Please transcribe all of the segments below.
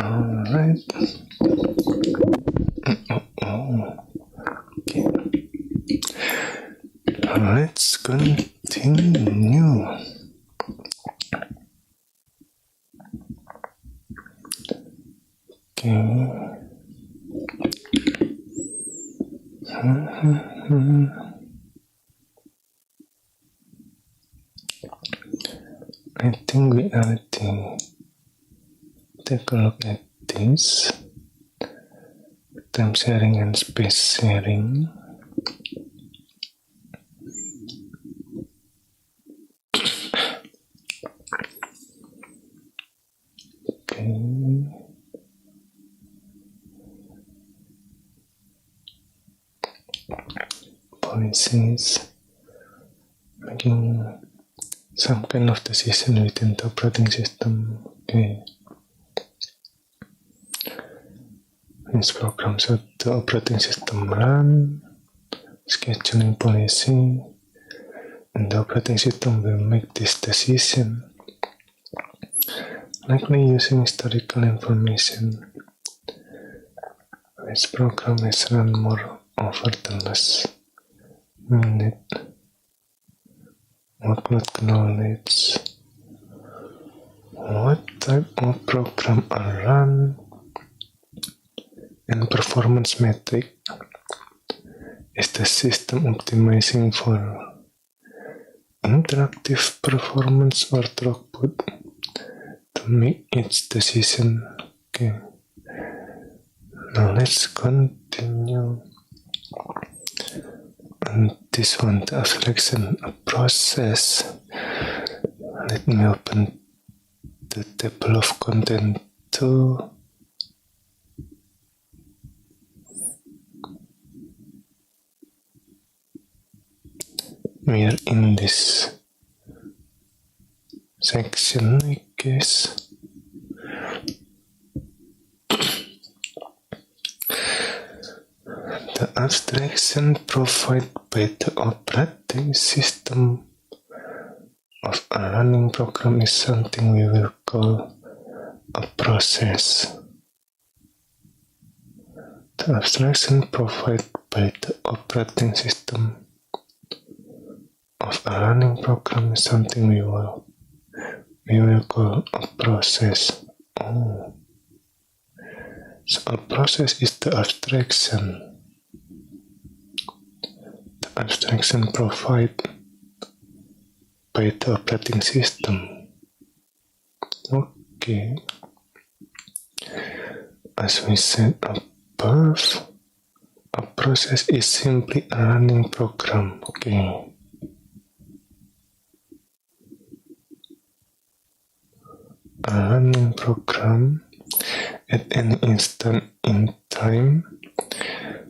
Alright. Okay. Let's continue. Okay. I think we are to take a look at this. Time sharing and space sharing. Okay. Policies. Making some kind of decision within the operating system. Okay. This program should the operating system run, scheduling policy, and the operating system will make this decision, likely using historical information. This program is run more over the last minute. Workload knowledge. What type of program are run? And performance metric. Is the system optimizing for interactive performance or throughput to make its decision? Okay. Now let's continue. And this one, the abstraction process. Let me open the table of content too. We are in this section, I guess. The abstraction provided by the operating system of a running program is something we will call a process. The abstraction provided by the operating system of a running program is something we will call a process. Oh. So a process is the abstraction. The abstraction provided by the operating system. Okay. As we said above, a process is simply a running program. Okay. A running program at any instant in time.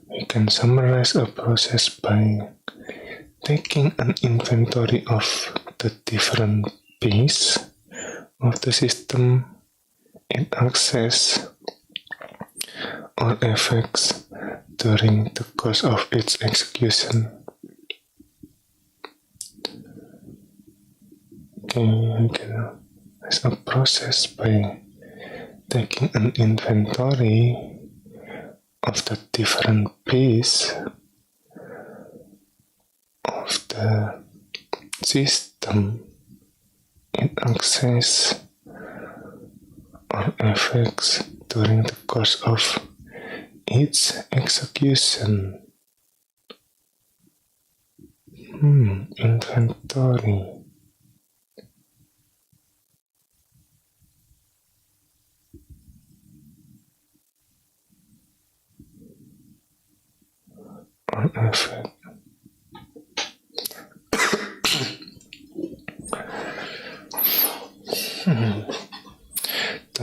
We can summarize a process by taking an inventory of the different pieces of the system it access or effects during the course of its execution. Okay, we can as a process by taking an inventory of the different pieces of the system it access or effects during the course of its execution. Inventory. Or effect.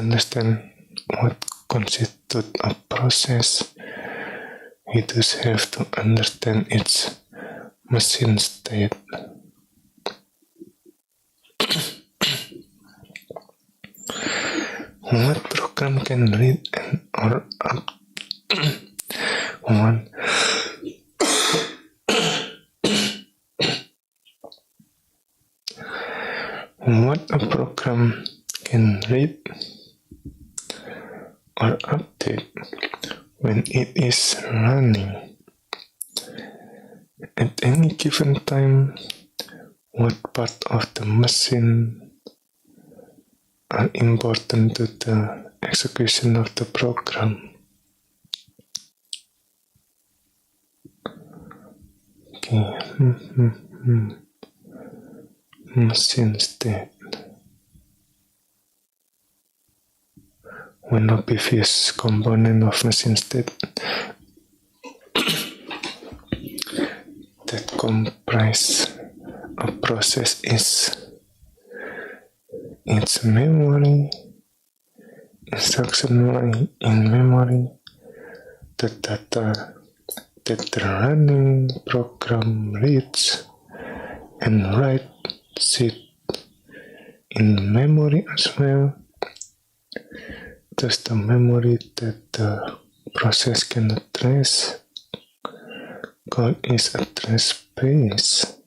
understand what constitutes a process, we thus have to understand its machine state. What program can read and or up one what a program can read or update when it is running at any given time? What part of the machine are important to the execution of the program? Okay. Machine state. When a previous component of machine state that comprise a process is its memory, instruction line in memory, the data that the running program reads and writes it in memory as well. Thus the memory that the process can address called is address space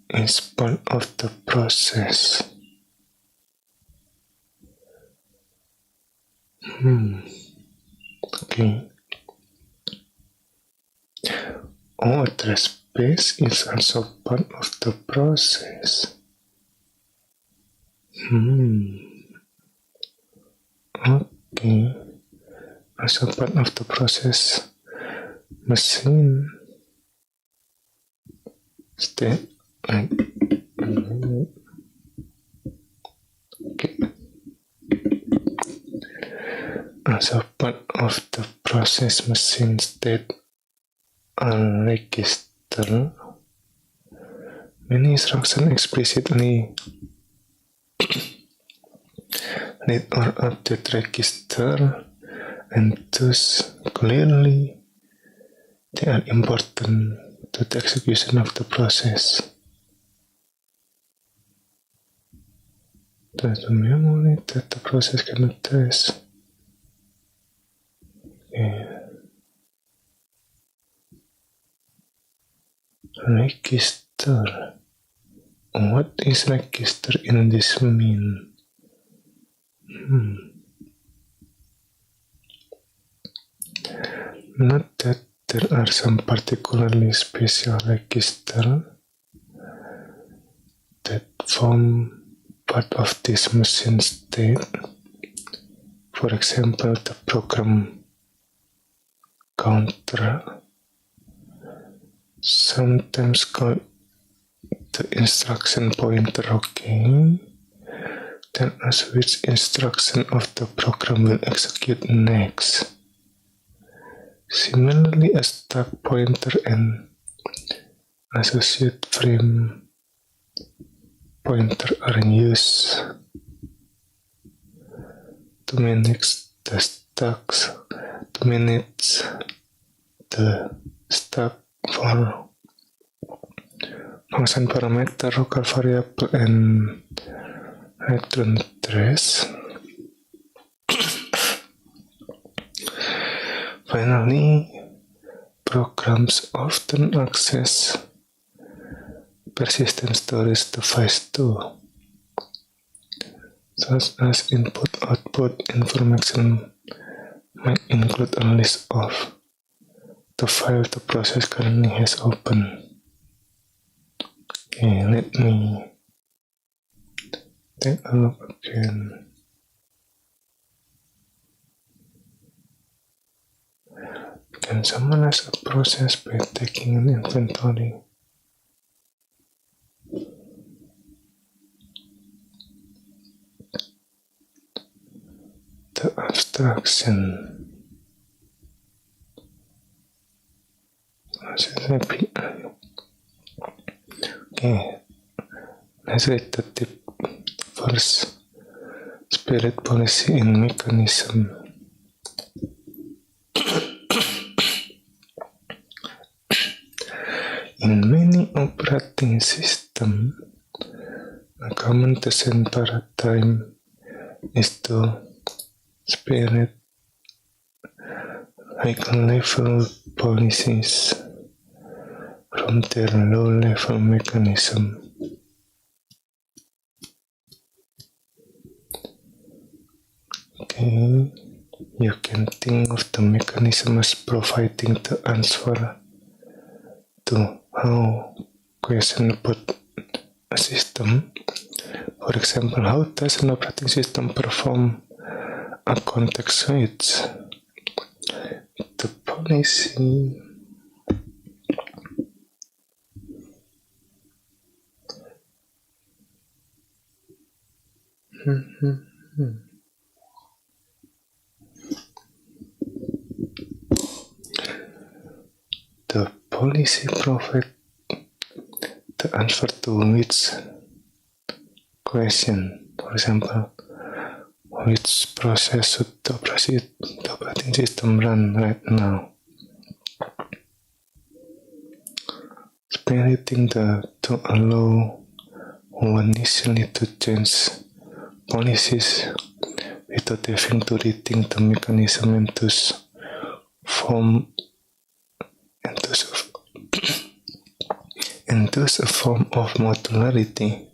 is part of the process. Okay. Address space is also part of the process. Okay. Also part of the process machine state like okay. Also part of the process machine state are register. Many instructions explicitly read or update register, and thus clearly they are important to the execution of the process. The memory that the process can address. Register. What is register in this mean? Not that there are some particularly special register that form part of this machine state. For example, the program counter, sometimes called the instruction pointer. Okay. Tell us which instruction of the program will execute next. Similarly, a stack pointer and associate frame pointer are used to manage the stacks, to manage the stack for function parameter, local variable, and return address. Finally, programs often access persistent storage device too, such as input-output information might include a list of the file the process currently has open. Okay, let me take a look again. Can summarize a process by taking an inventory. The abstraction. Okay, let's read the tip first. spirit, policy, and mechanism. In many operating systems, a common design paradigm is to spirit high-level policies from their low-level mechanism. Okay, you can think of the mechanism as providing the answer to how question about a system. For example, how does an operating system perform a context switch? The policy the policy provides the answer to which question. For example, which process should the operating system run right now? Spiriting to allow one initially to change policies without having to rethink the mechanism into a form of modularity.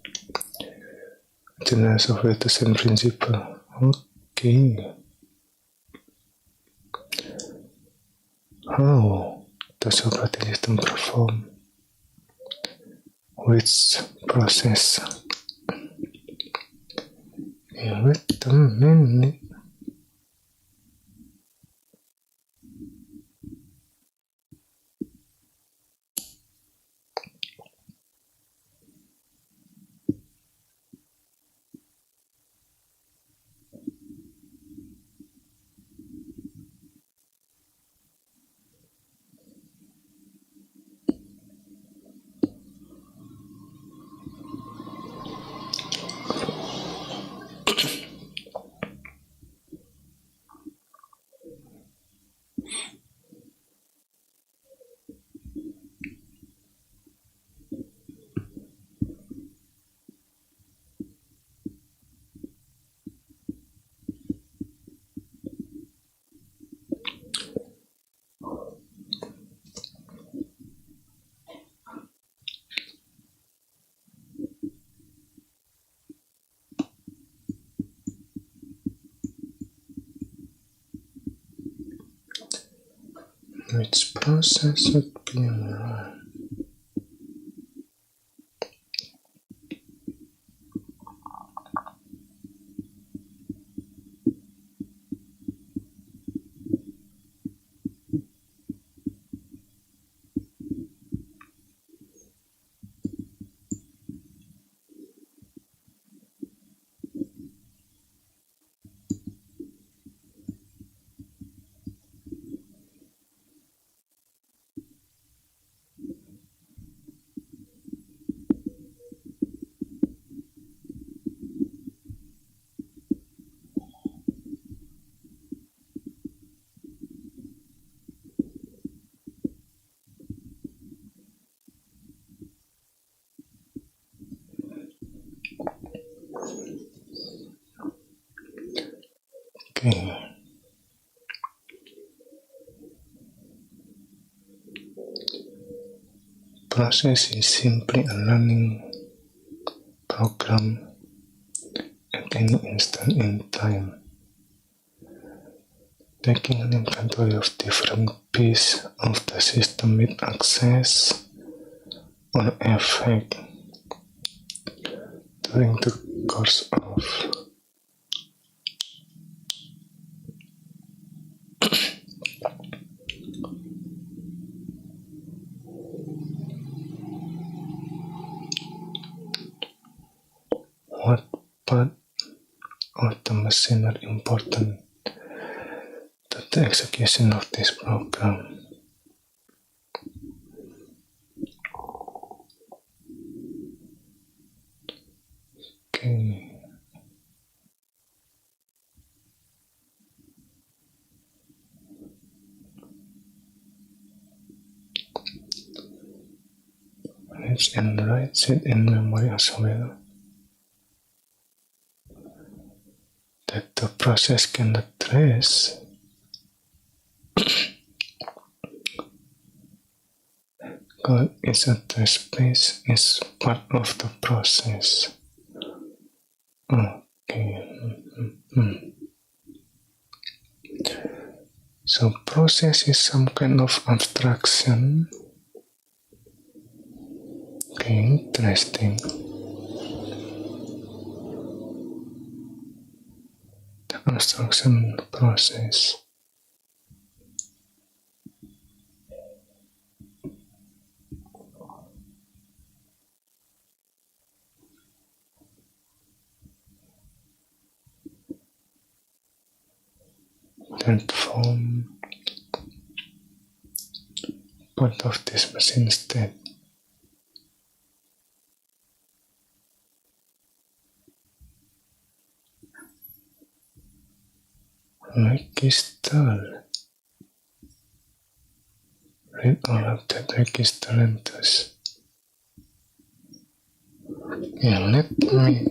General software design principle. Okay. How does operating system perform? Which process? Wait a minute. Which process should be run? Okay. Process is simply a learning program at any instant in time, taking an inventory of different pieces of the system with access or effect during the course of what part of the machine are important to the execution of this program. Okay. saves and writes it in memory as well, that the process cannot trace, God is a trace space is part of the process. Okay. So process is some kind of abstraction. Okay, interesting. The abstraction process. That form part of this machine state. Like Gestalt. Read all of that Registalentus. Yeah, let me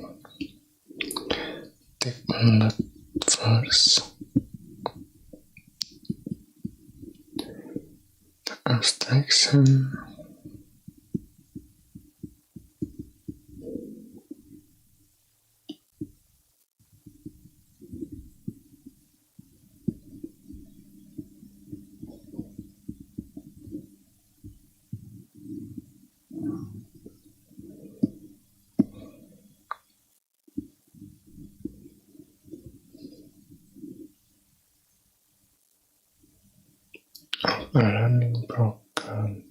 take a note first. The abstraction. Of a running program.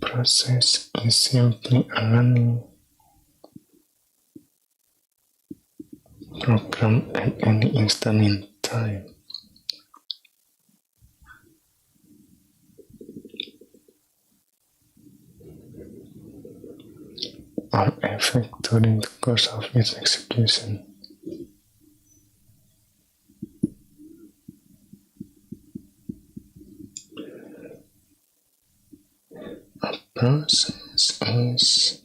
Process is simply a running program at any instant in time. Or effect during the course of its execution. A process is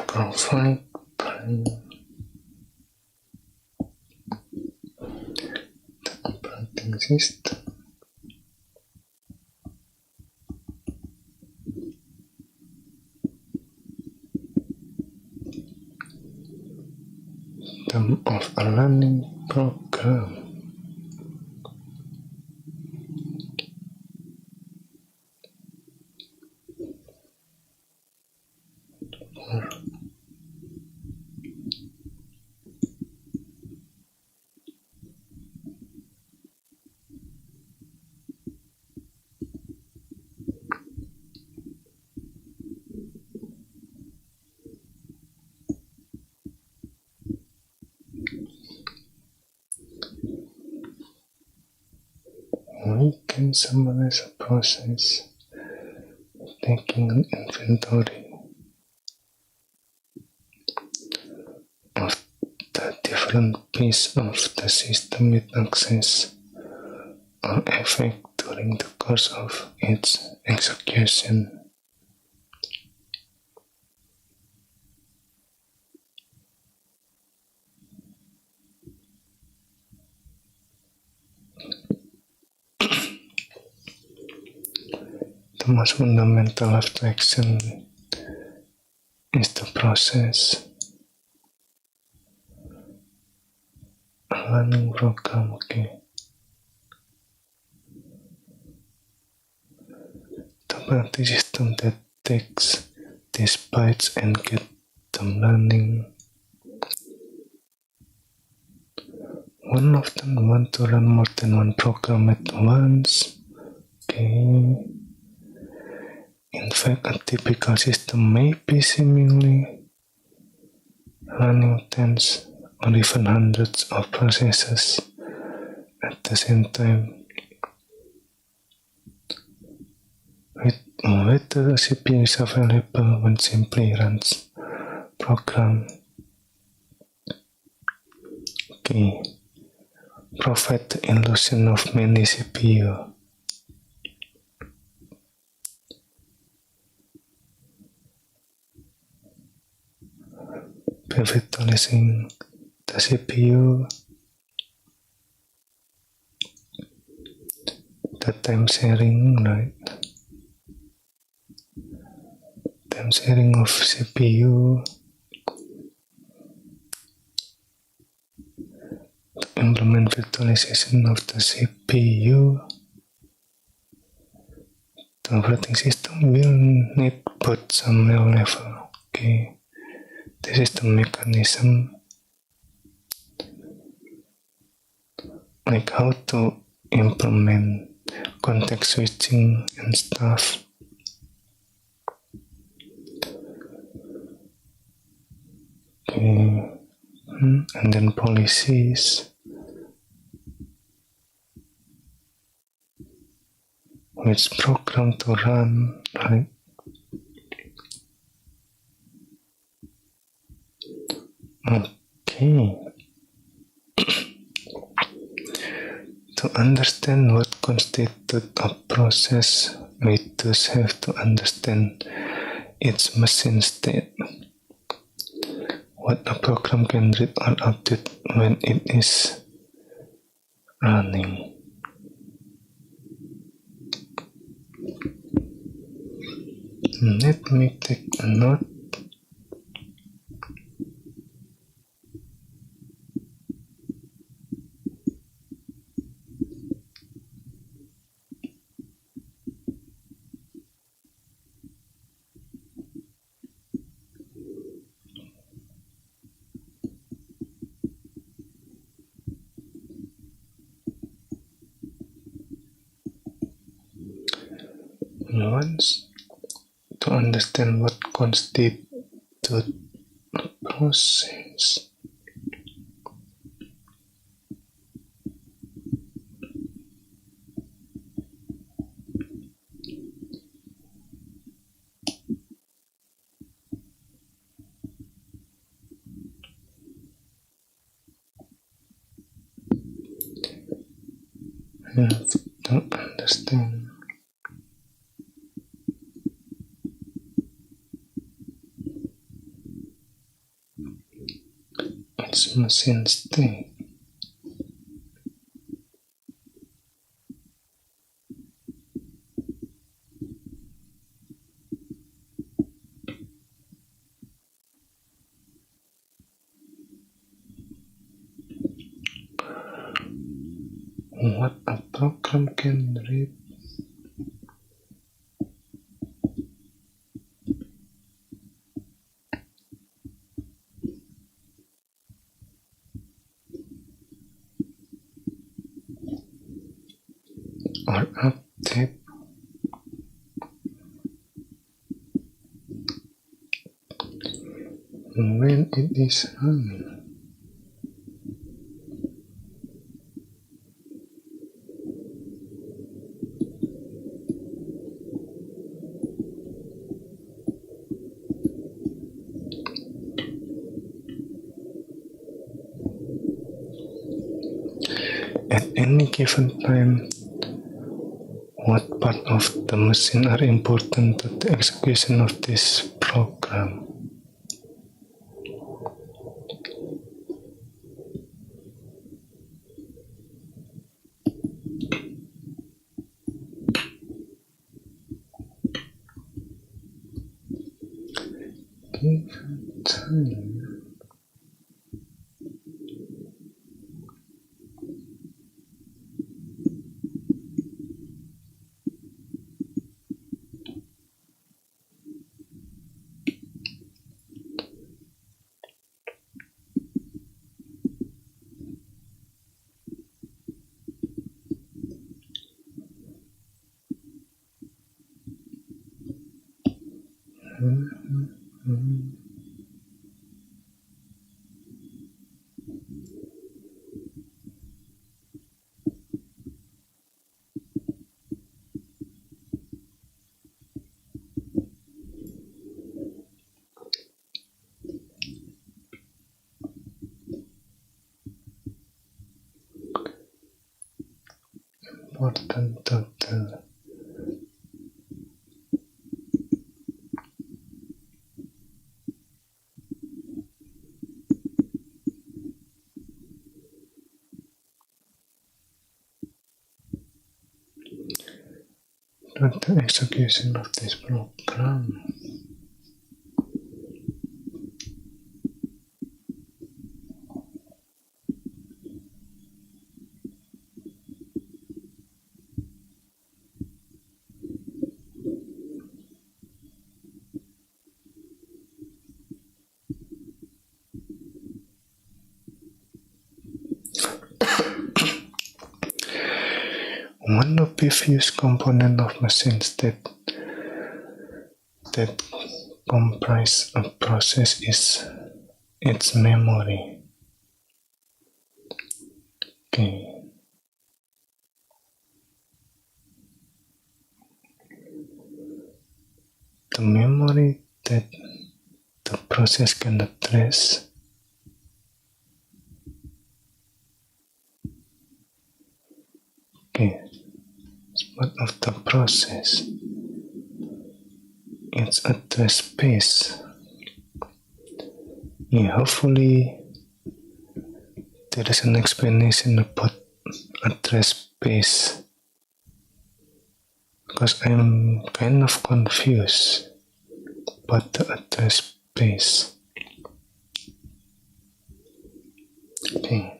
provided by the operating system. Of a learning program. We can summarize a process taking an inventory of the different pieces of the system with access or effect during the course of its execution. The most fundamental abstraction is the process. A learning program, okay. The operating system that takes these bytes and gets them learning. One of them wants to run more than one program at once. Okay. In fact, a typical system may be seemingly running tens or even hundreds of processes At the same time, with the CPU is available, one simply runs program. Okay, provide the illusion of many CPU. By virtualizing the CPU, the time sharing, right? Time sharing of CPU to implement virtualization of the CPU. The operating system will need both some low level. Okay, this is the mechanism, like how to implement context switching and stuff. Okay, and then policies, which program to run, right? Okay. To understand what constitutes a process, we just have to understand its machine state. What a program can read or update when it is running. Let me take a note. Once to understand what constitutes a process, you have to understand its machine state. What a program can read or update when it is running. At any given time, what part of the machine are important to the execution of this program? Given time. important to the execution of this program. One of the few components of machines that comprise a process is its memory. Okay. The memory that the process can address as part of the process. It's address space. Hopefully there is an explanation about address space, because I'm kind of confused about the address space. Okay.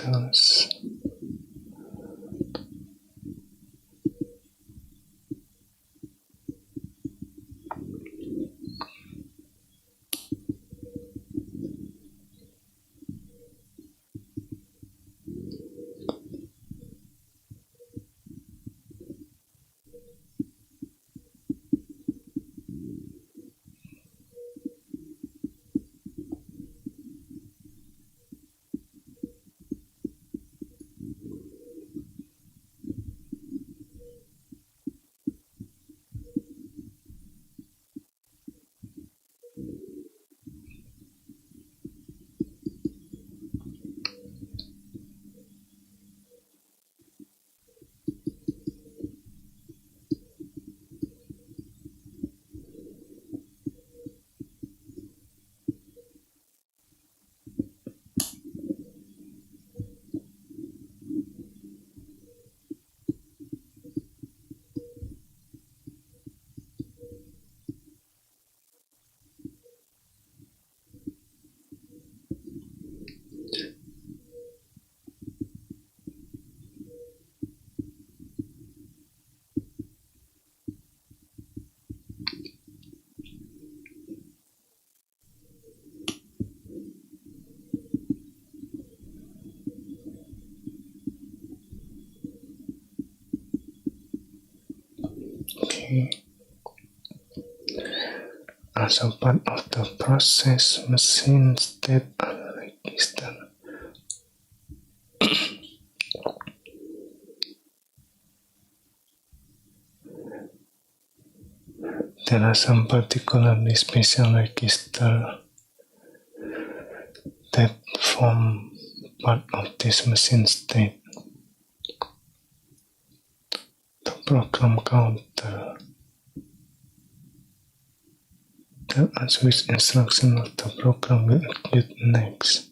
Those as a part of the process, machines that are registered there are some particularly special register that form part of this machine state. The program counter tells us which instruction of the program will execute next.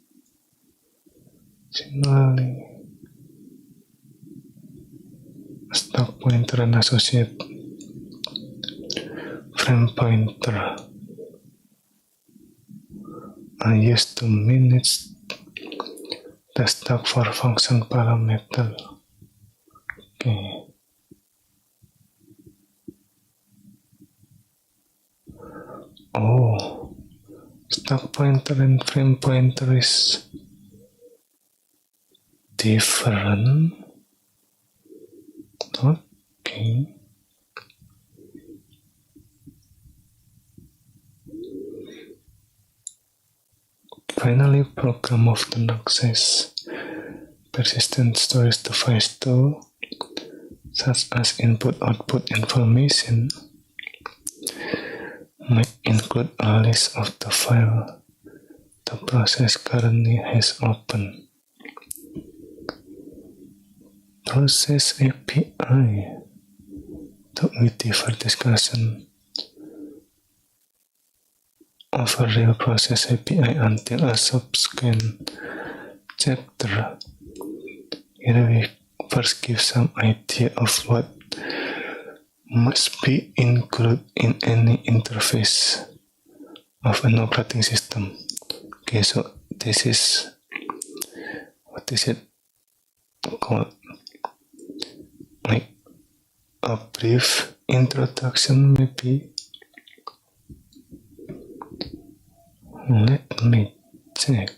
Similarly, a stack pointer and associated frame pointer are used to manage the stack for function parameter. Okay. Oh, stack pointer and frame pointer is different. Okay. Finally, program often access persistent storage device too, such as input-output information, may include a list of the file the process currently has open. Process API. We defer discussion of a real process API until a subsequent chapter. Here we first give some idea of what must be included in any interface of an operating system. Okay, so this is, what is it called? Like a brief introduction maybe. Let me check.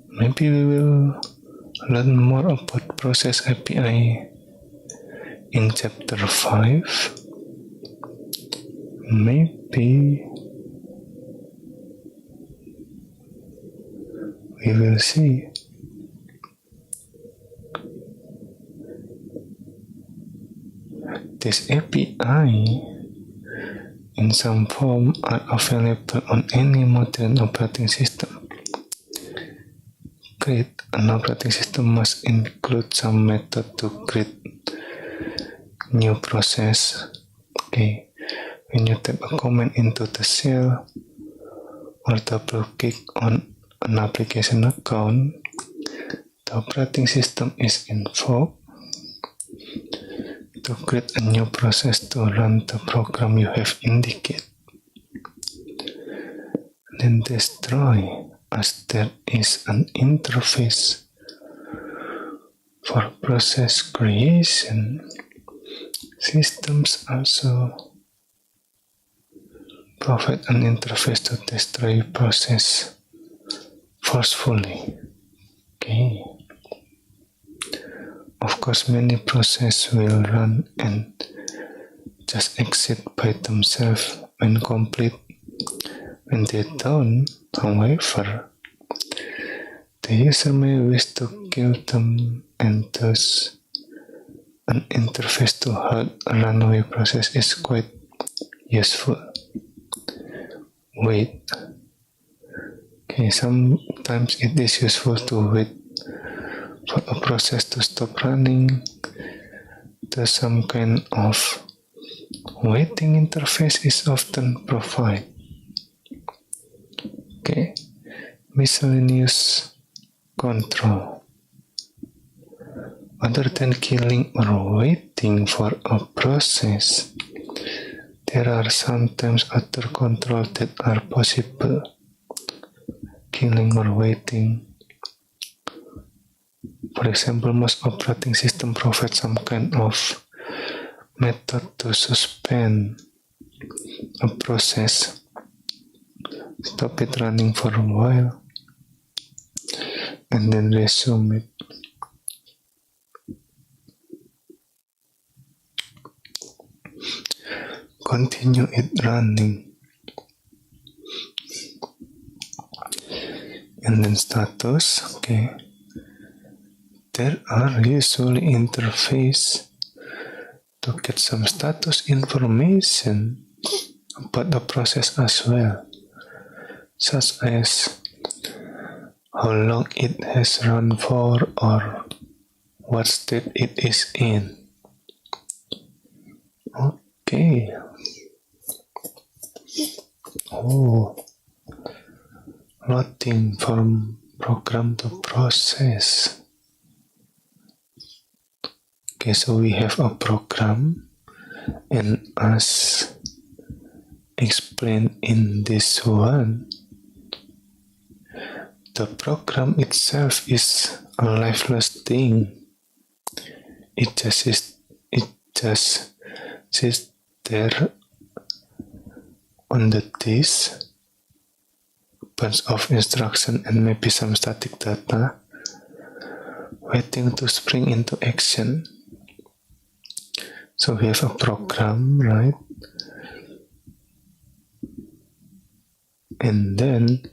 Maybe we will learn more about process API in chapter 5. Maybe we will see. This API in some form are available on any modern operating system. Create an operating system must include some method to create new process. Okay, when you type a command into the shell or double click on an application account, the operating system is invoked to create a new process to run the program you have indicated. Then destroy, as there is an interface for process creation. Systems also provide an interface to destroy process forcefully. Okay. Of course, many processes will run and just exit by themselves when complete. When they don't, however, the user may wish to kill them, and thus an interface to halt a runaway process is quite useful. Wait. Okay, sometimes it is useful to wait for a process to stop running. Thus, some kind of waiting interface is often provided. Okay, miscellaneous control. Other than killing or waiting for a process, there are sometimes other controls that are possible. Killing or waiting. For example, most operating systems provide some kind of method to suspend a process, stop it running for a while, and then resume it. Continue it running. And then status, okay. There are usually interfaces to get some status information about the process as well, such as how long it has run for or what state it is in. Okay. Oh, loading from program to process. Okay, so we have a program, and as explained in this one, the program itself is a lifeless thing. It just sits there on the disk, bunch of instruction and maybe some static data, waiting to spring into action. So we have a program, right? And then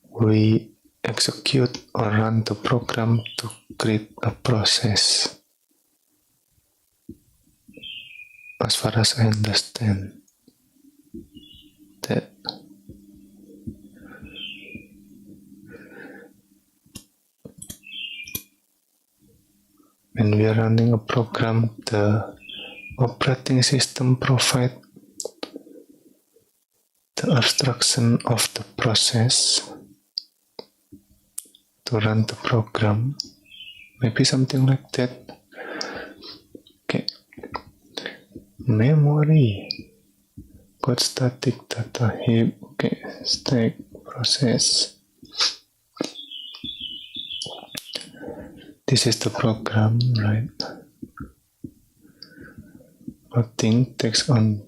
we execute or run the program to create a process, as far as I understand that. When we are running a program, the operating system provides the instruction of the process to run the program, maybe something like that. Okay, memory, got static data heap. Okay, stack process. This is the program, right? Loading text on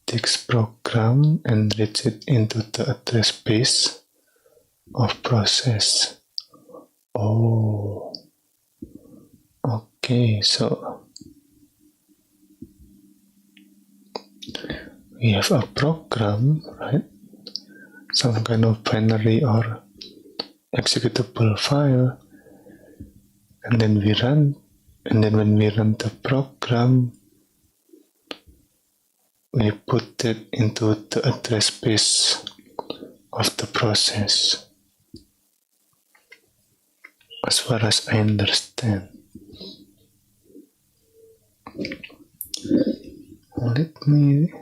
text program and reads it into the address space of process. Oh, okay, so we have a program, right? Some kind of binary or executable file, and then we run, and then when we run the program, we put it into the address space of the process, as far as I understand. Let me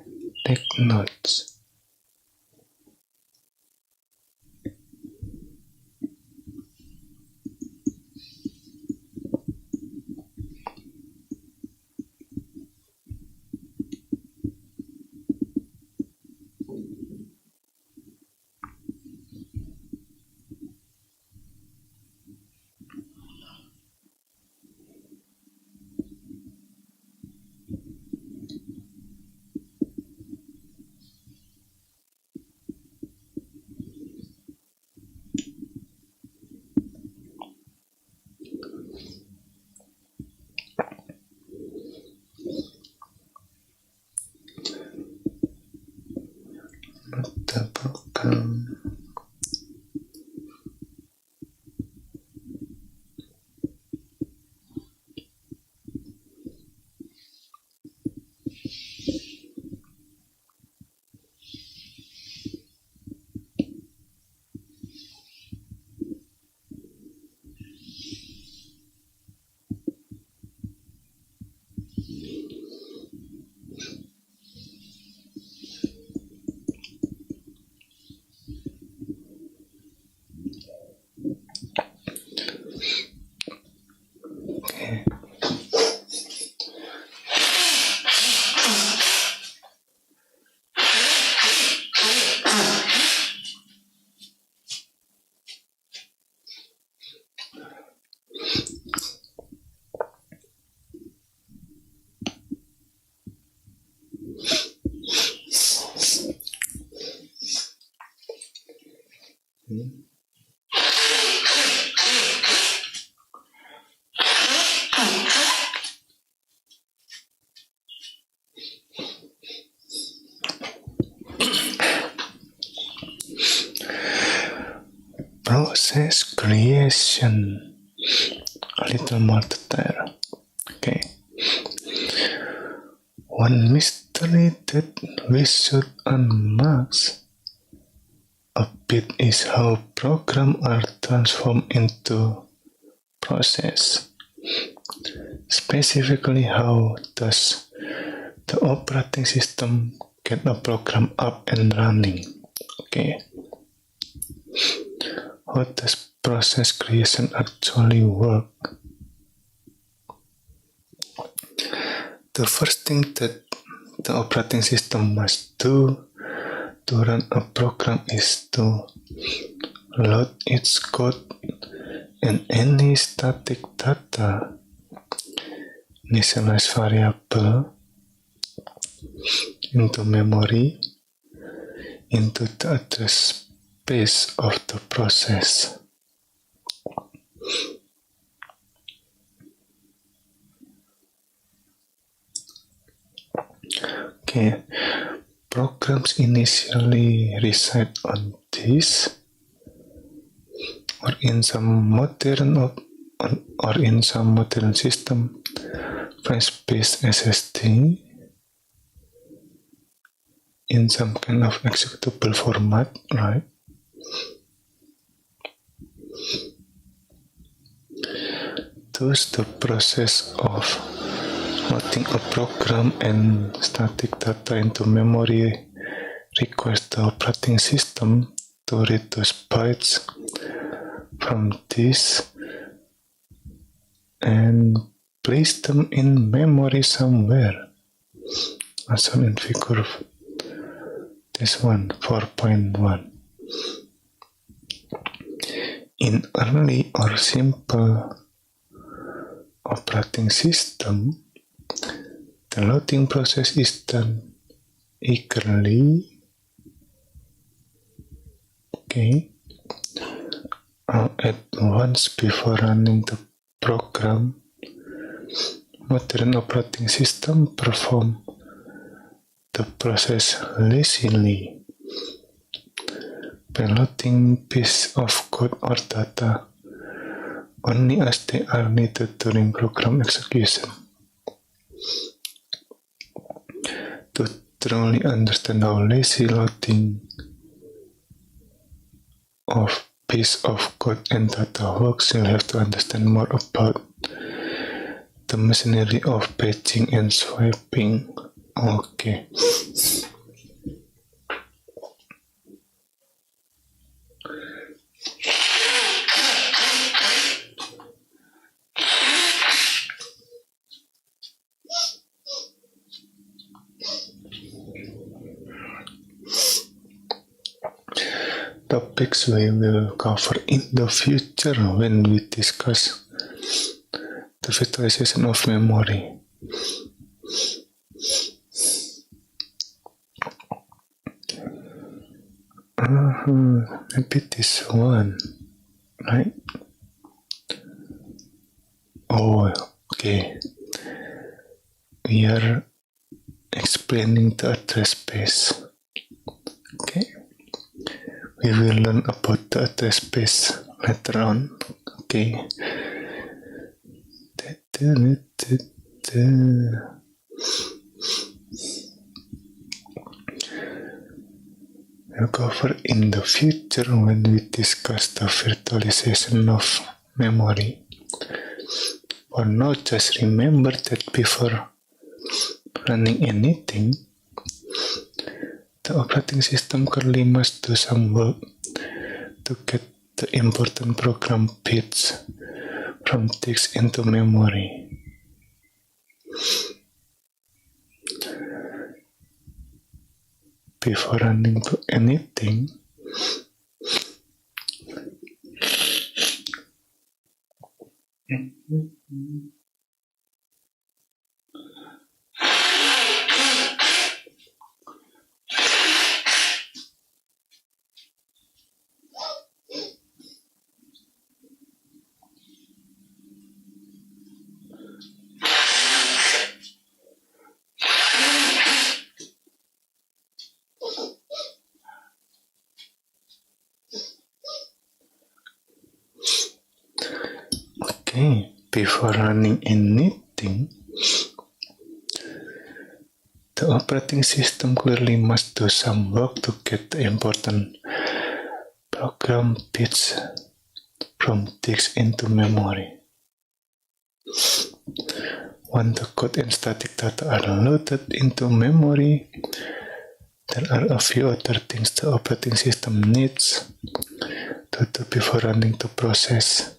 take notes. The program. Okay. process creation. A little more there. Okay. One mystery that we should unmask a bit is how programs are transformed into process. Specifically, how does the operating system get a program up and running? Okay. How does process creation actually work? The first thing that the operating system must do to run a program is to load its code and any static data, initialize variable into memory, into the address space of the process. Okay, programs initially reside on disk or in some modern system, flash-based SSD in some kind of executable format, right? Thus, the process of loading a program and static data into memory requires the operating system to read those bytes from this and place them in memory somewhere, as shown in figure this one, 4.1. In early or simple operating system, the loading process is done eagerly, at once before running the program. Modern operating system perform the process lazily by loading piece of code or data only as they are needed during program execution. To truly understand how lazy loading of piece of code and data works, you'll have to understand more about the machinery of batching and swapping. Okay. Topics we will cover in the future when we discuss the virtualization of memory. Maybe this one, right? Oh, okay. We are explaining the address space. Okay. We will learn about the address space later on. Okay. We'll cover in the future when we discuss the virtualization of memory. For now, just remember that before running anything, the operating system currently must do some work to get the important program bits from disk into memory. Before running to anything, Okay, before running anything, the operating system clearly must do some work to get the important program bits from disk into memory. Once the code and static data are loaded into memory, there are a few other things the operating system needs to do before running the process.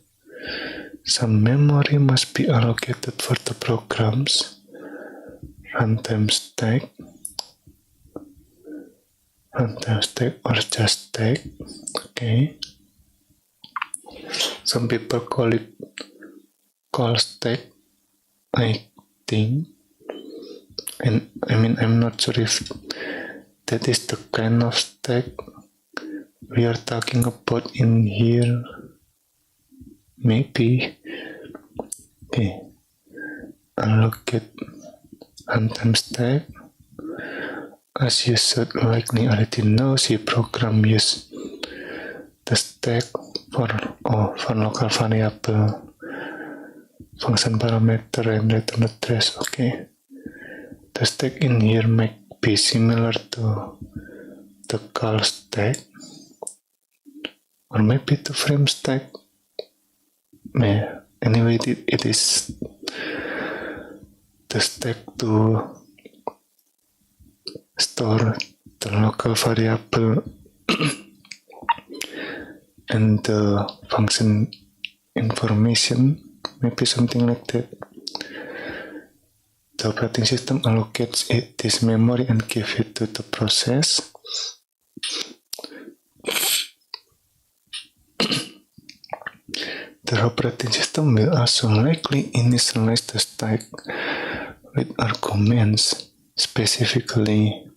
Some memory must be allocated for the programs, runtime stack, or just stack. Okay. Some people call stack, I think, and I'm not sure if that is the kind of stack we are talking about in here. Maybe. Okay. Allocate runtime stack. As you should likely already know, C program use the stack for local variable, function parameter, and return address. Okay. The stack in here might be similar to the call stack, or maybe the frame stack. Anyway, it is the stack to store the local variable and the function information, maybe something like that. The operating system allocates this memory and gives it to the process. The operating system will also likely initialize the stack with arguments. Specifically,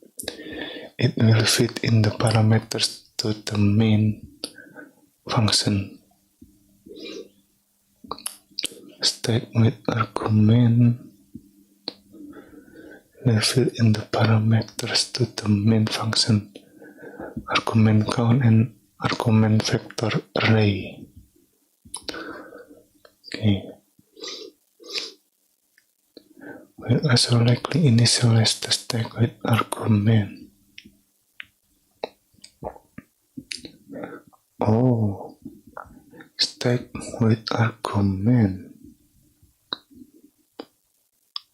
it will feed in the parameters to the main function. Stack with argument will feed in the parameters to the main function, argument count and argument vector array. Okay. We'll also likely initialize the stack with argument. Oh, stack with argument.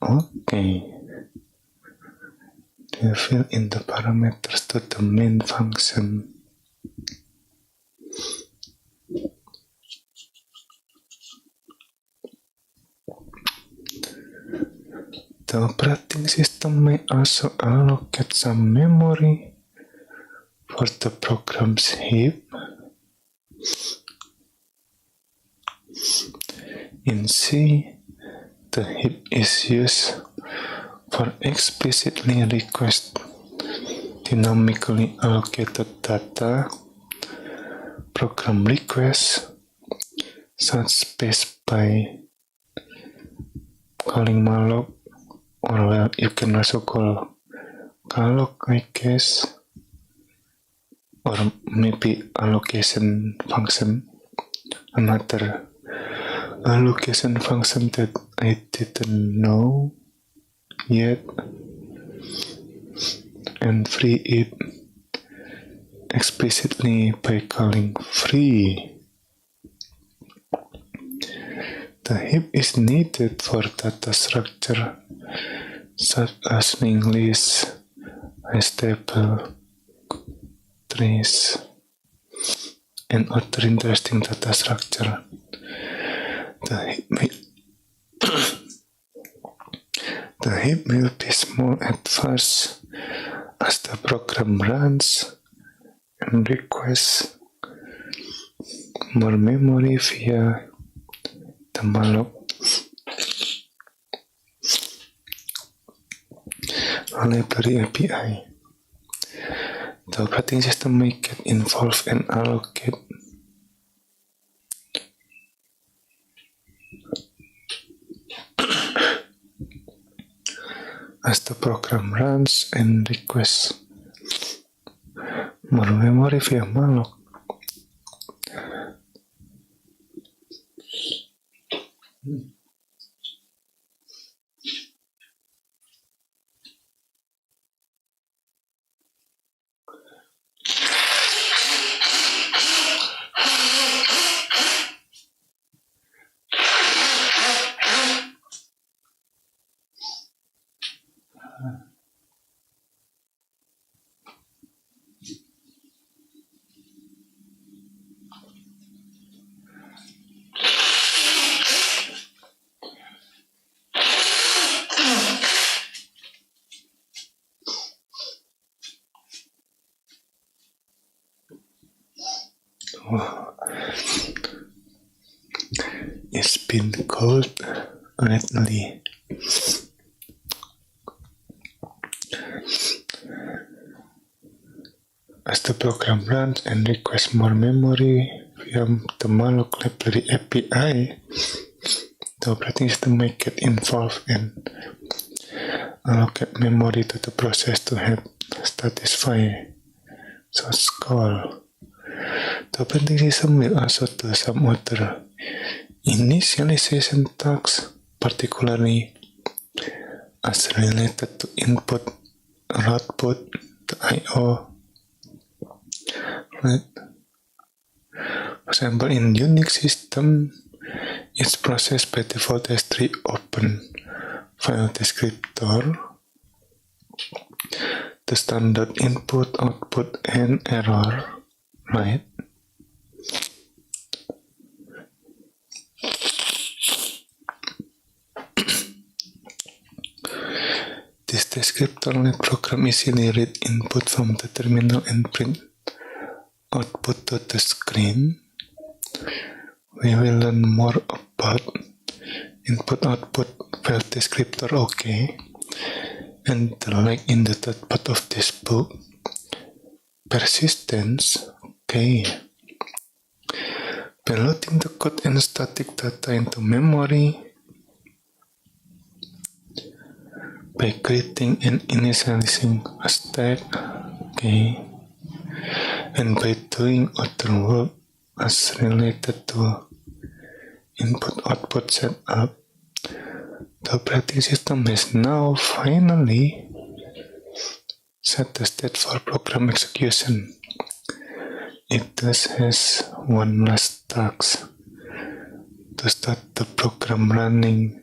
Okay. We'll fill in the parameters to the main function. The operating system may also allocate some memory for the program's heap. In C, the heap is used for explicitly request dynamically allocated data. Program requests, such based by calling malloc, or well, you can also call calloc, I guess, or maybe allocation function. Another allocation function that I didn't know yet, and free it explicitly by calling free. The heap is needed for data structure such as linked lists, table, trees, and other interesting data structure. The heap will be small at first as the program runs and requests more memory via the malloc library API. The operating system may get involved and allocate as the program runs and requests more memory via malloc. It's been cold lately. As the program runs and requests more memory via the malloc library API, the operating system may get involved and allocate memory to the process to help satisfy such call. The operating system will also do some other initialization tasks, particularly as related to input or output, the I/O. Right. For example, in Unix system, it's processed by default as 3 open file descriptor, the standard input, output, and error, right? This descriptor let program easily read input from the terminal and print output to the screen. We will learn more about input-output file descriptor, okay, and the like in the third part of this book. Persistence, okay. By loading the code and static data into memory, by creating and initializing a stack, okay, and by doing other work as related to input-output setup, the operating system has now finally set the state for program execution. It thus has one last task to start the program running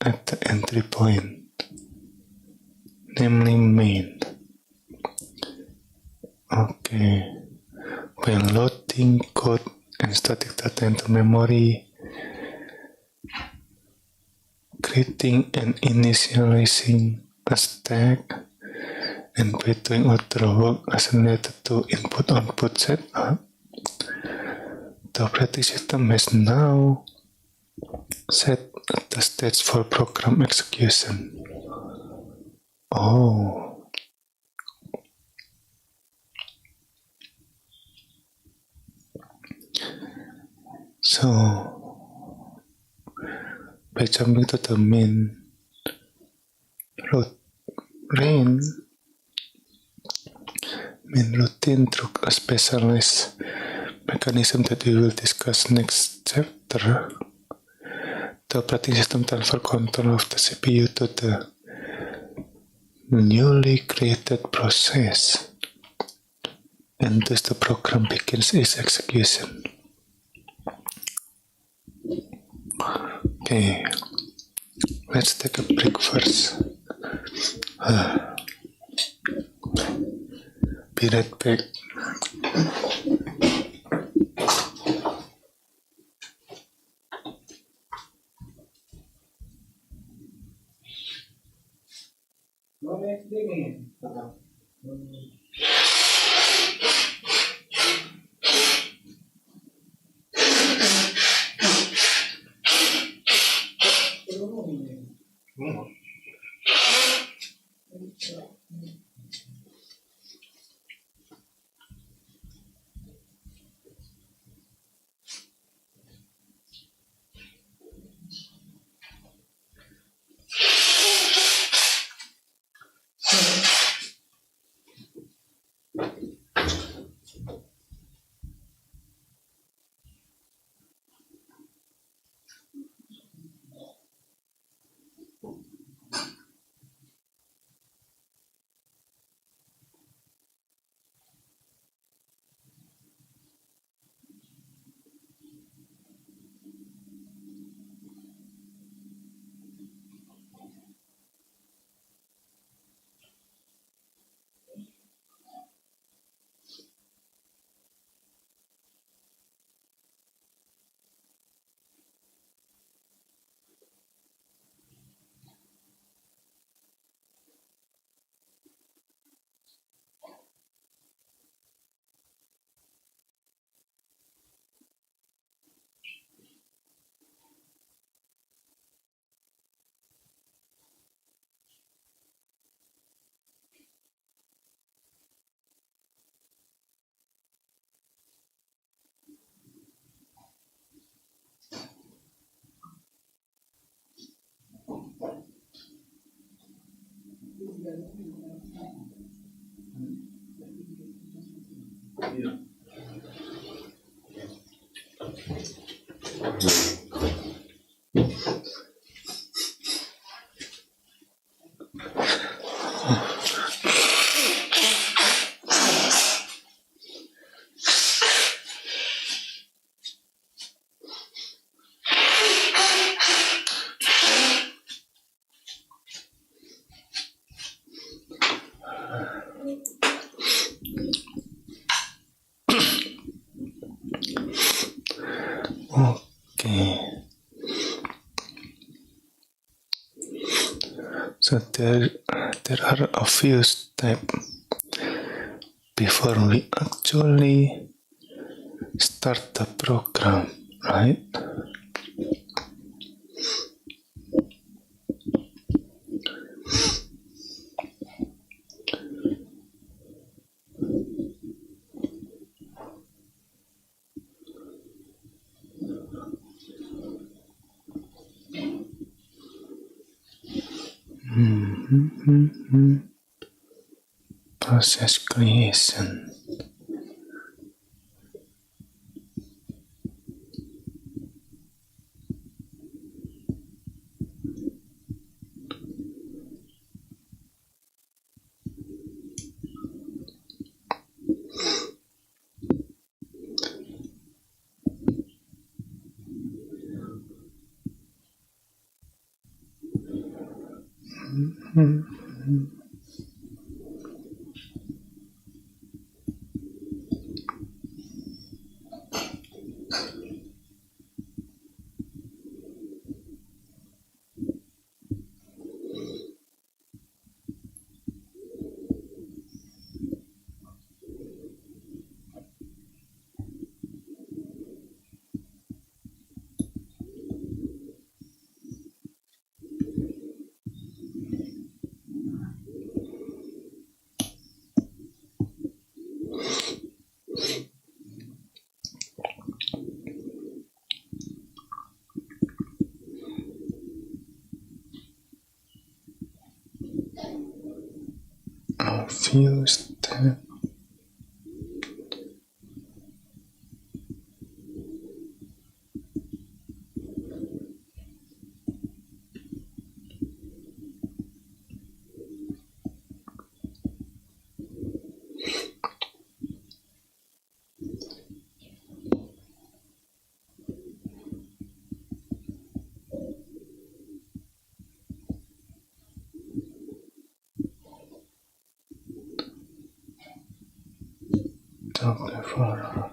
at the entry point, namely main. Okay, by loading code and static data into memory, creating and initializing a stack, and by doing other work as related to input-output setup, the operating system has now set the stage for program execution. Oh. So, by jumping to the main routine through a specialized mechanism that we will discuss next chapter, the operating system transfers control of the CPU to the newly created process, and thus the program begins its execution. Okay, let's take a break first. Be right back. Okay. So there are a few steps before we actually start the program, right? Process creation. A few steps. Before.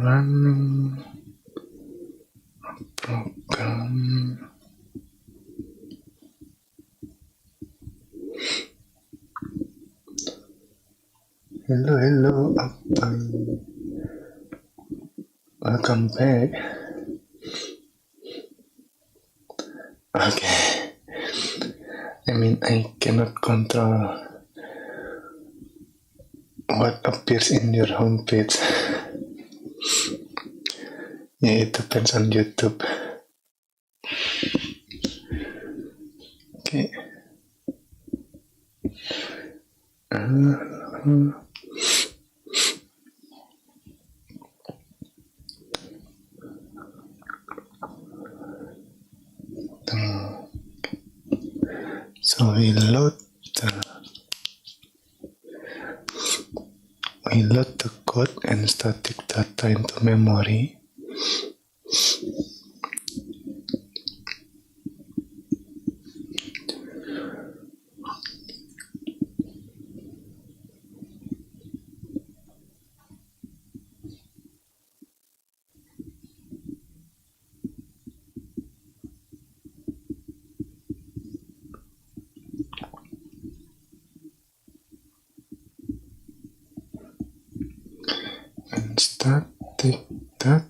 Running program. Hello, Apple. Welcome back. Okay. I cannot control what appears in your homepage. Yeah, it depends on YouTube. Okay. So we load the code and static data into memory. And static data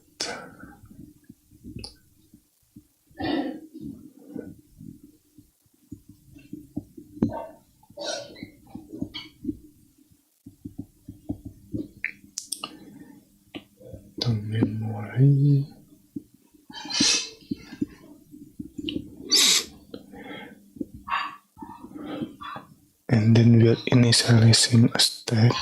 and then we are initializing a stack.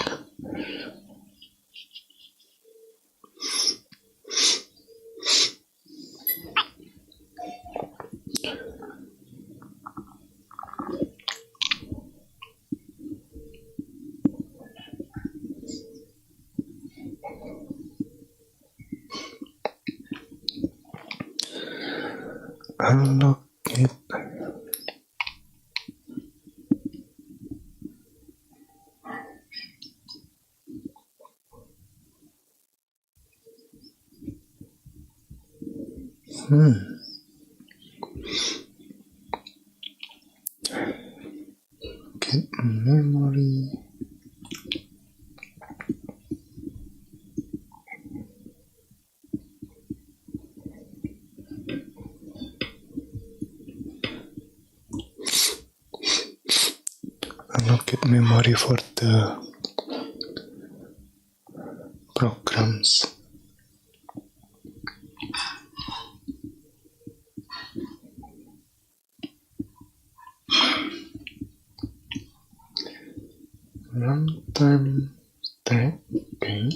Allocate get memory allocate memory for the programs. Runtime stack, okay.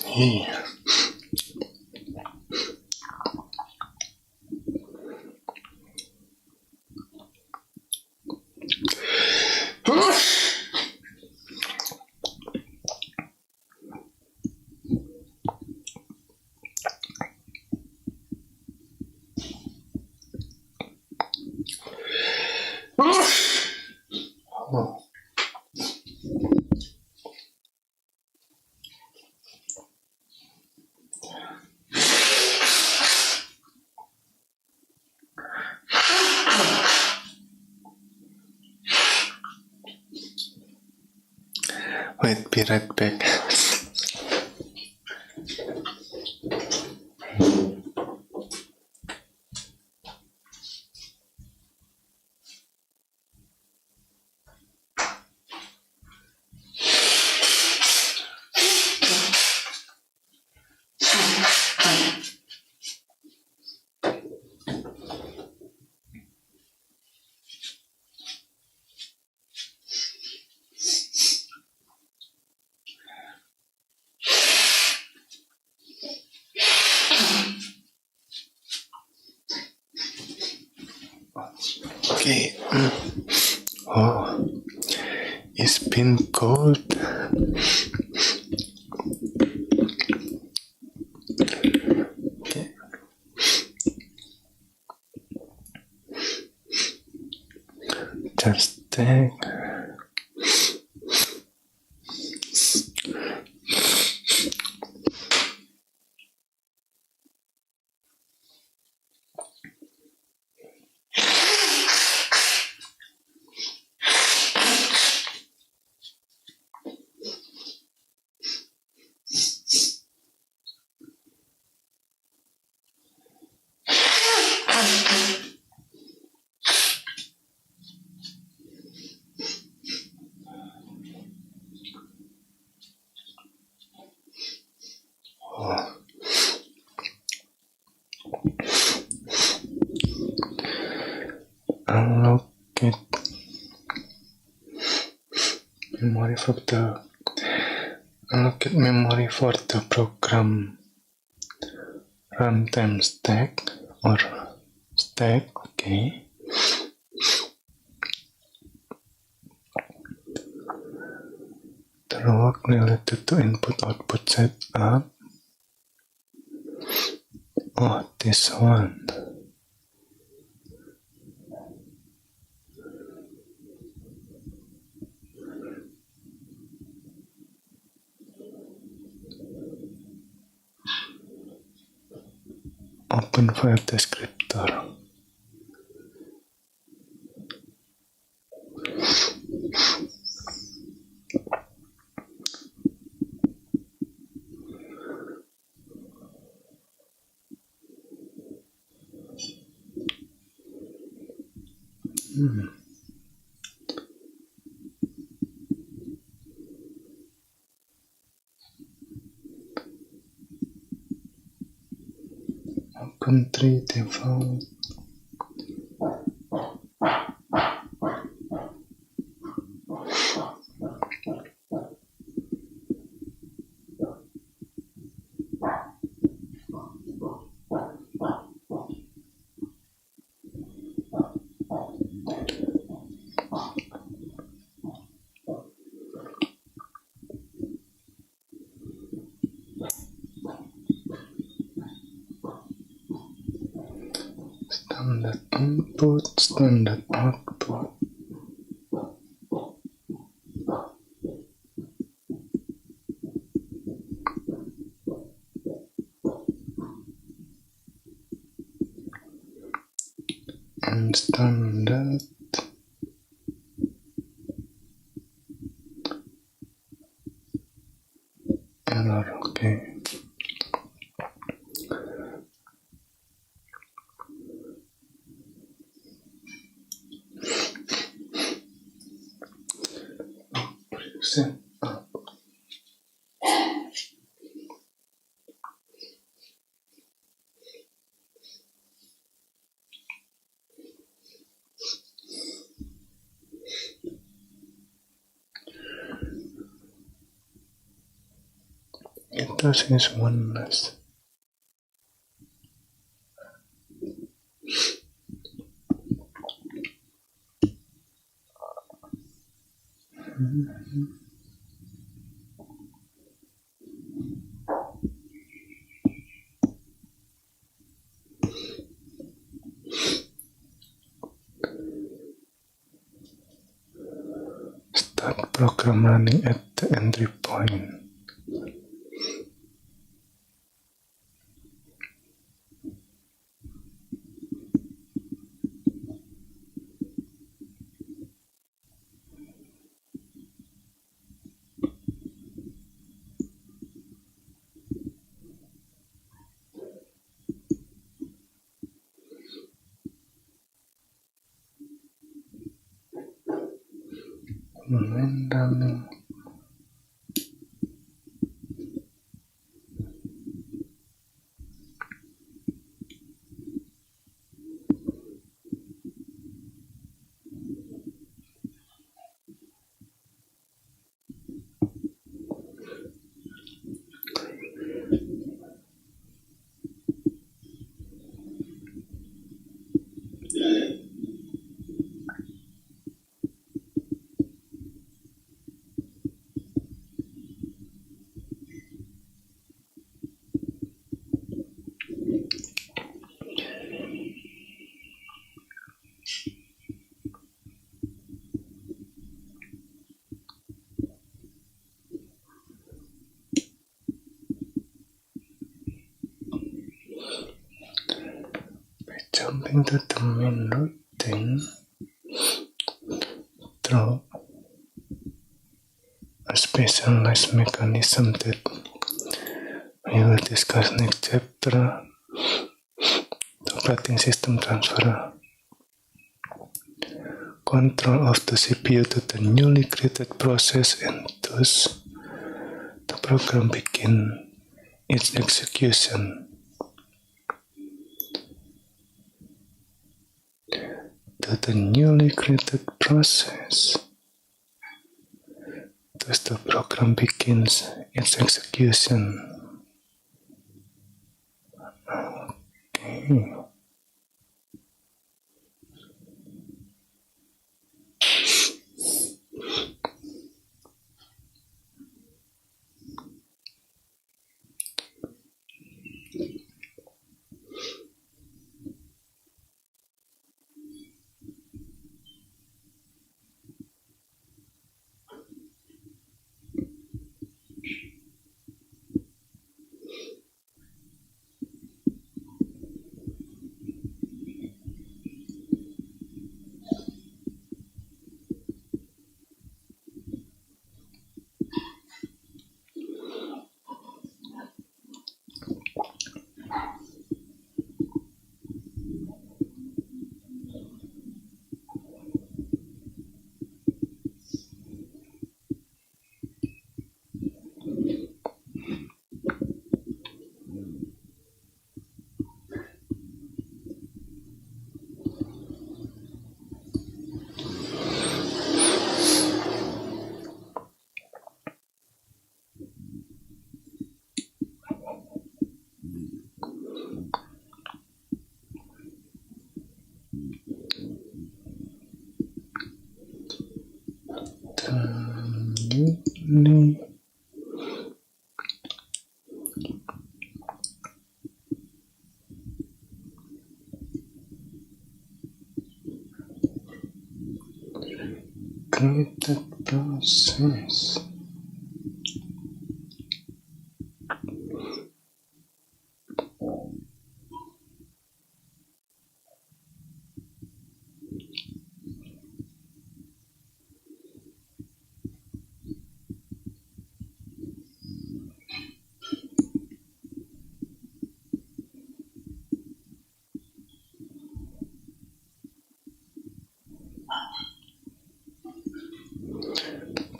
Hey. Oh. Wait, be right back. Okay. Oh, it's been cold. Okay. Just take. Allocate memory for the allocate memory for the program runtime stack or stack. Okay. The work related to input output setup. Oh, this one. Open file descriptor. Open tree default. Standard input, standard output. And standard error, okay. Set up. It is oneness. Start program running at the entry point. When running. Jumping to the main routine through a specialized mechanism that we will discuss next chapter. The operating system transfer control of the CPU to the newly created process, and thus the program begins its execution. To the newly created process. Thus the program begins its execution. Okay. roughly created process.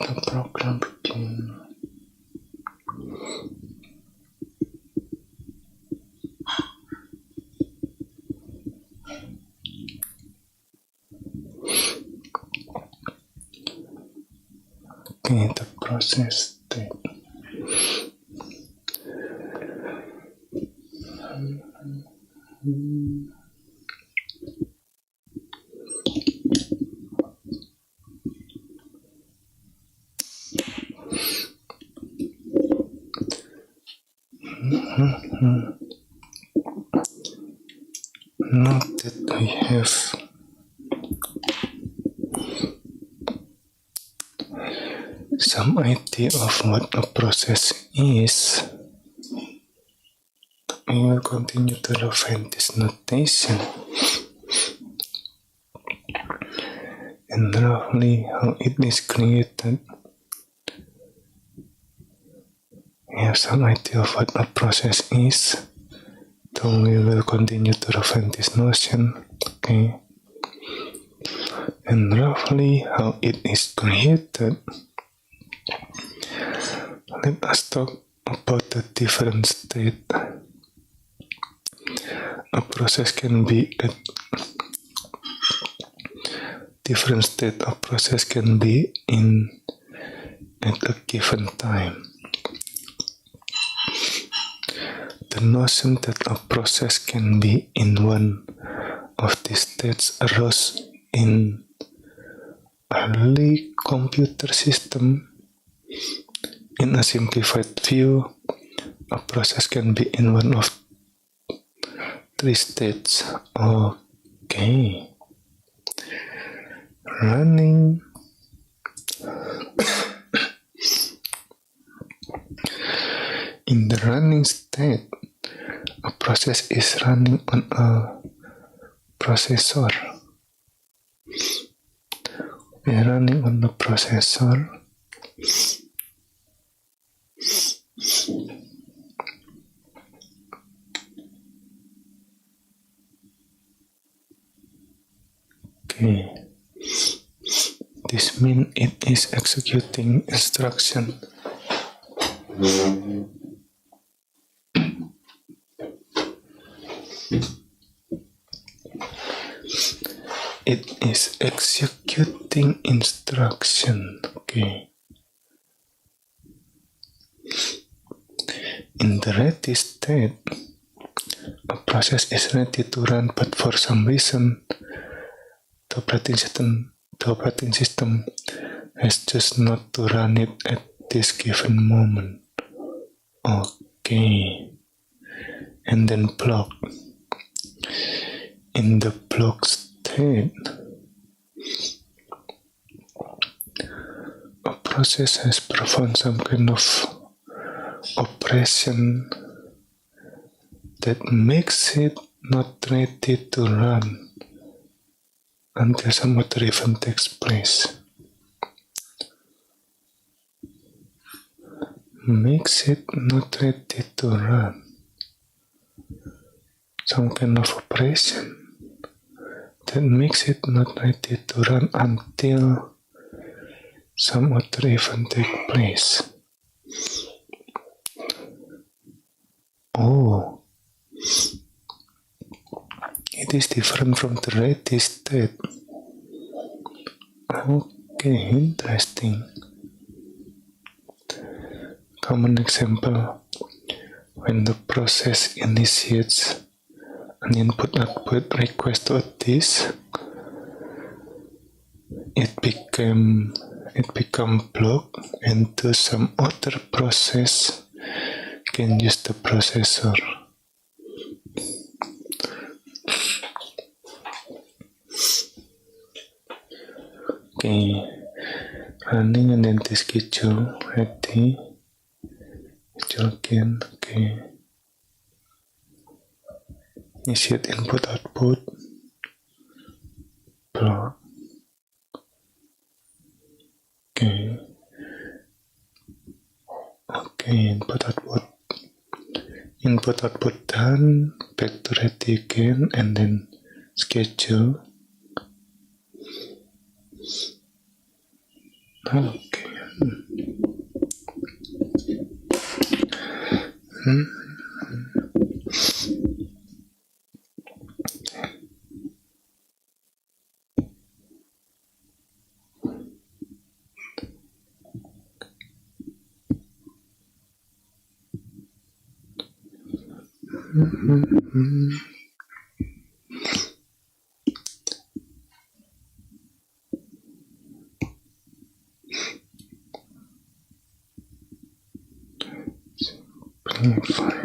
The program begins. Okay, the process state. Now that we have some idea of what a process is, we will continue to refine this notation and roughly how it is created. We have some idea of what a process is, so we will continue to refine this notion, okay? And roughly how it is created. Let us talk about the different state. A process can be at different state. A process can be in at a given time. The notion that a process can be in one of these states arose in early computer system. In a simplified view, a process can be in one of three states. Okay. Running. In the running state, a process is running on a processor. We are running on the processor. Okay. This means it is executing instruction. It is executing instruction. Okay. In the ready state, a process is ready to run, but for some reason, the operating system has just not to run it at this given moment. Okay. And then block. In the block state, a process has performed some kind of operation that makes it not ready to run until some other event takes place. Makes it not ready to run. Some kind of operation that makes it not ready to run until some other event takes place. Oh, it is different from the ready state. Okay, interesting. Common example, when the process initiates an input-output request to a disk, it became it become blocked into some other process can use the processor. Okay, running and then the schedule ready. Schedule again. Okay. Initiate input output. Block. Okay. Okay, input output. Input output done. Back to ready again and then schedule. Okay. Fine.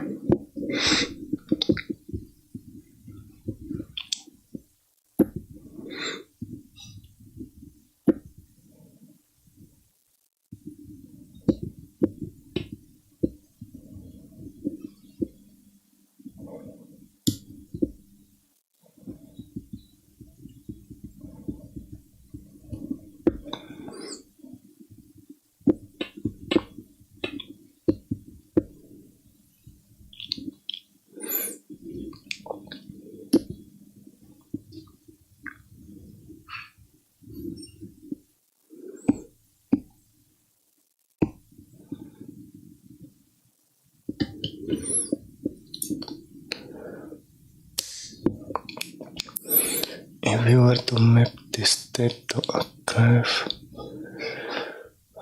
If we were to map this state to a graph,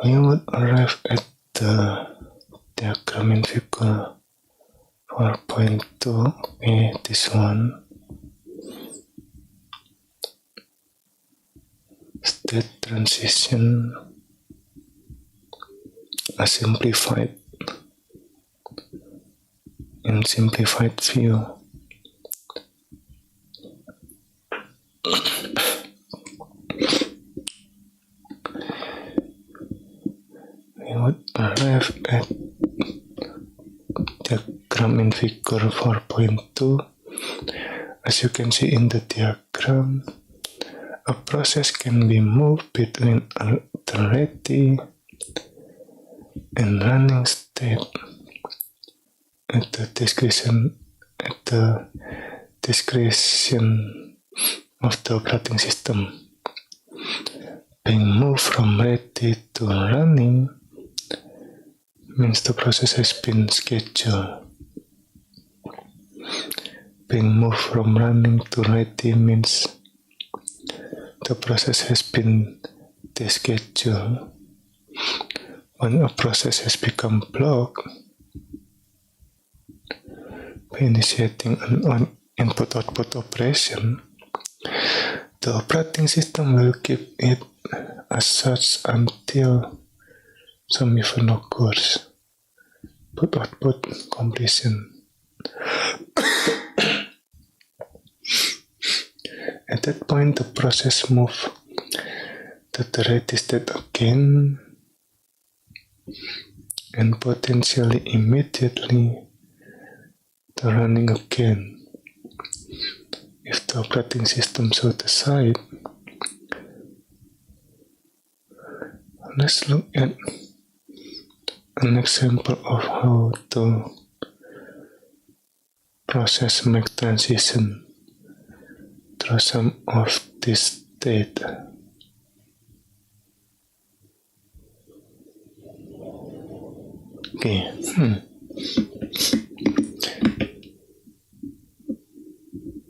we would arrive at the diagram in figure 4.2. Okay, this one. State transition, a simplified view. We would arrive at diagram in figure 4.2. As you can see in the diagram, a process can be moved between the ready and running state at the discretion of the operating system. Being moved from ready to running means the process has been scheduled. Being moved from running to ready means the process has been descheduled. When a process has become blocked, by initiating an input-output operation, the operating system will keep it as such until some event occurs. Input-output completion. At that point, the process moves to the ready state again, and potentially immediately to running again. If the operating system so decide, let's look at an example of how the process make transition through some of this state. Okay.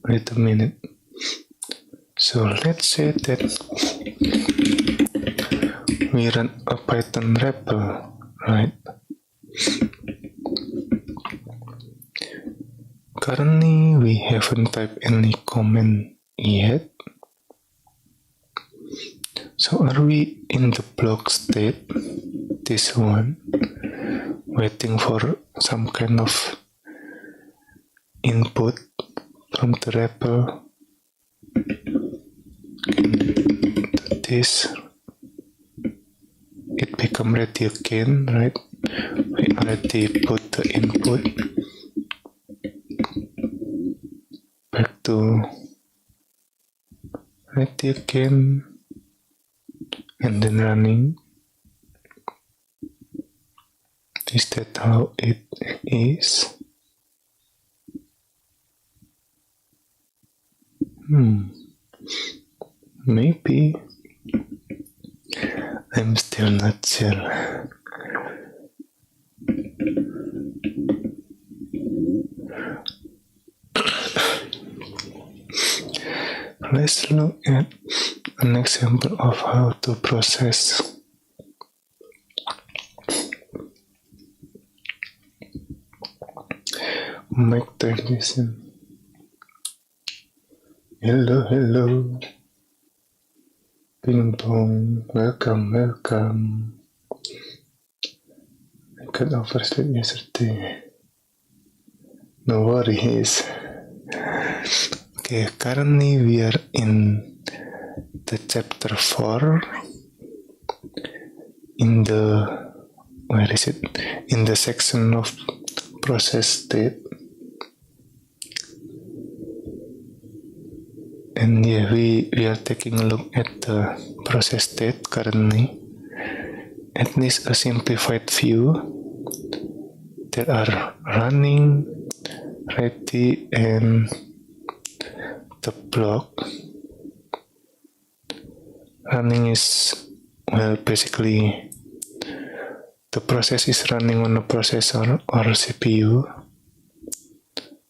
Wait a minute. So let's say that we run a Python REPL, right? Currently, we haven't typed any comment yet. So are we in the block state, this one, waiting for some kind of input from the REPL into this? It become ready again, right? We already put the input back to ready again and then running. Is that how it is? Maybe. I'm still not sure. Let's look at an example of how to process mic transition. Hello. Ping pong, welcome. I got oversleep yesterday. No worries. Okay, currently we are in the chapter 4 in the, in the section of process state. And yeah, we are taking a look at the process state currently. At least a simplified view. There are running, ready, and the block. Running is, well, basically the process is running on a processor or CPU.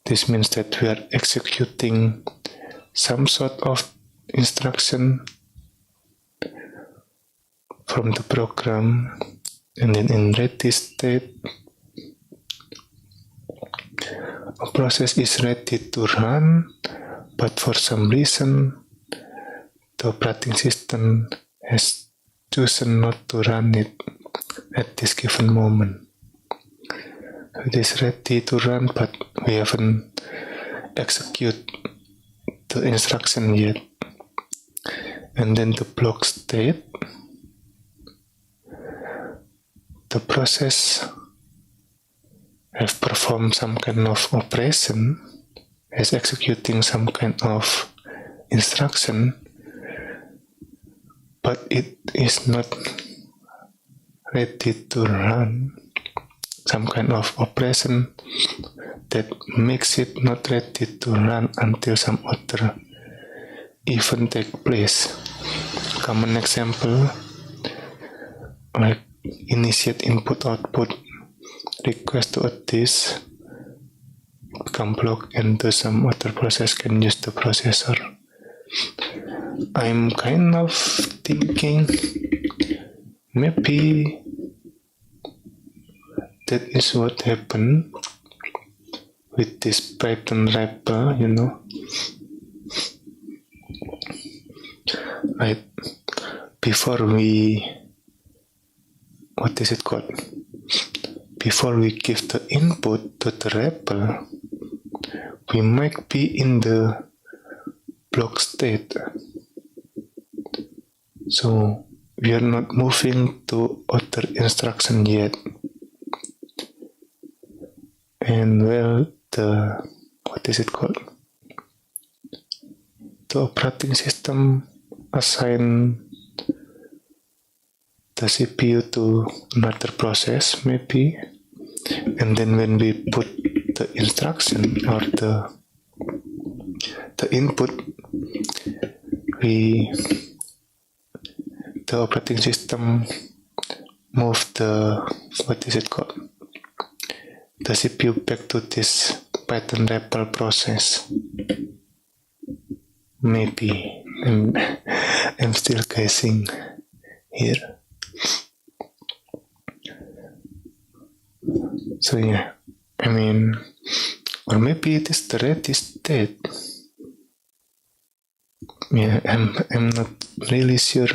This means that we are executing some sort of instruction from the program, and then in ready state, a process is ready to run, but for some reason the operating system has chosen not to run it at this given moment. It is ready to run, but we haven't executed the instruction yet. And then the block state, the process have performed some kind of operation, is executing some kind of instruction, but it is not ready to run. Some kind of operation that makes it not ready to run until some other event take place. Common example, like initiate input output request to add this become block, and do some other process can use the processor. I'm kind of thinking maybe that is what happened with this Python wrapper, Right, before we, before we give the input to the wrapper, we might be in the block state. So we are not moving to other instruction yet. And well, the operating system assign the CPU to another process maybe, and then when we put the instruction or the input, the operating system move the the CPU back to this Python REPL process. Maybe. I'm still guessing here. So yeah, or maybe it is the ready state. Yeah, I'm not really sure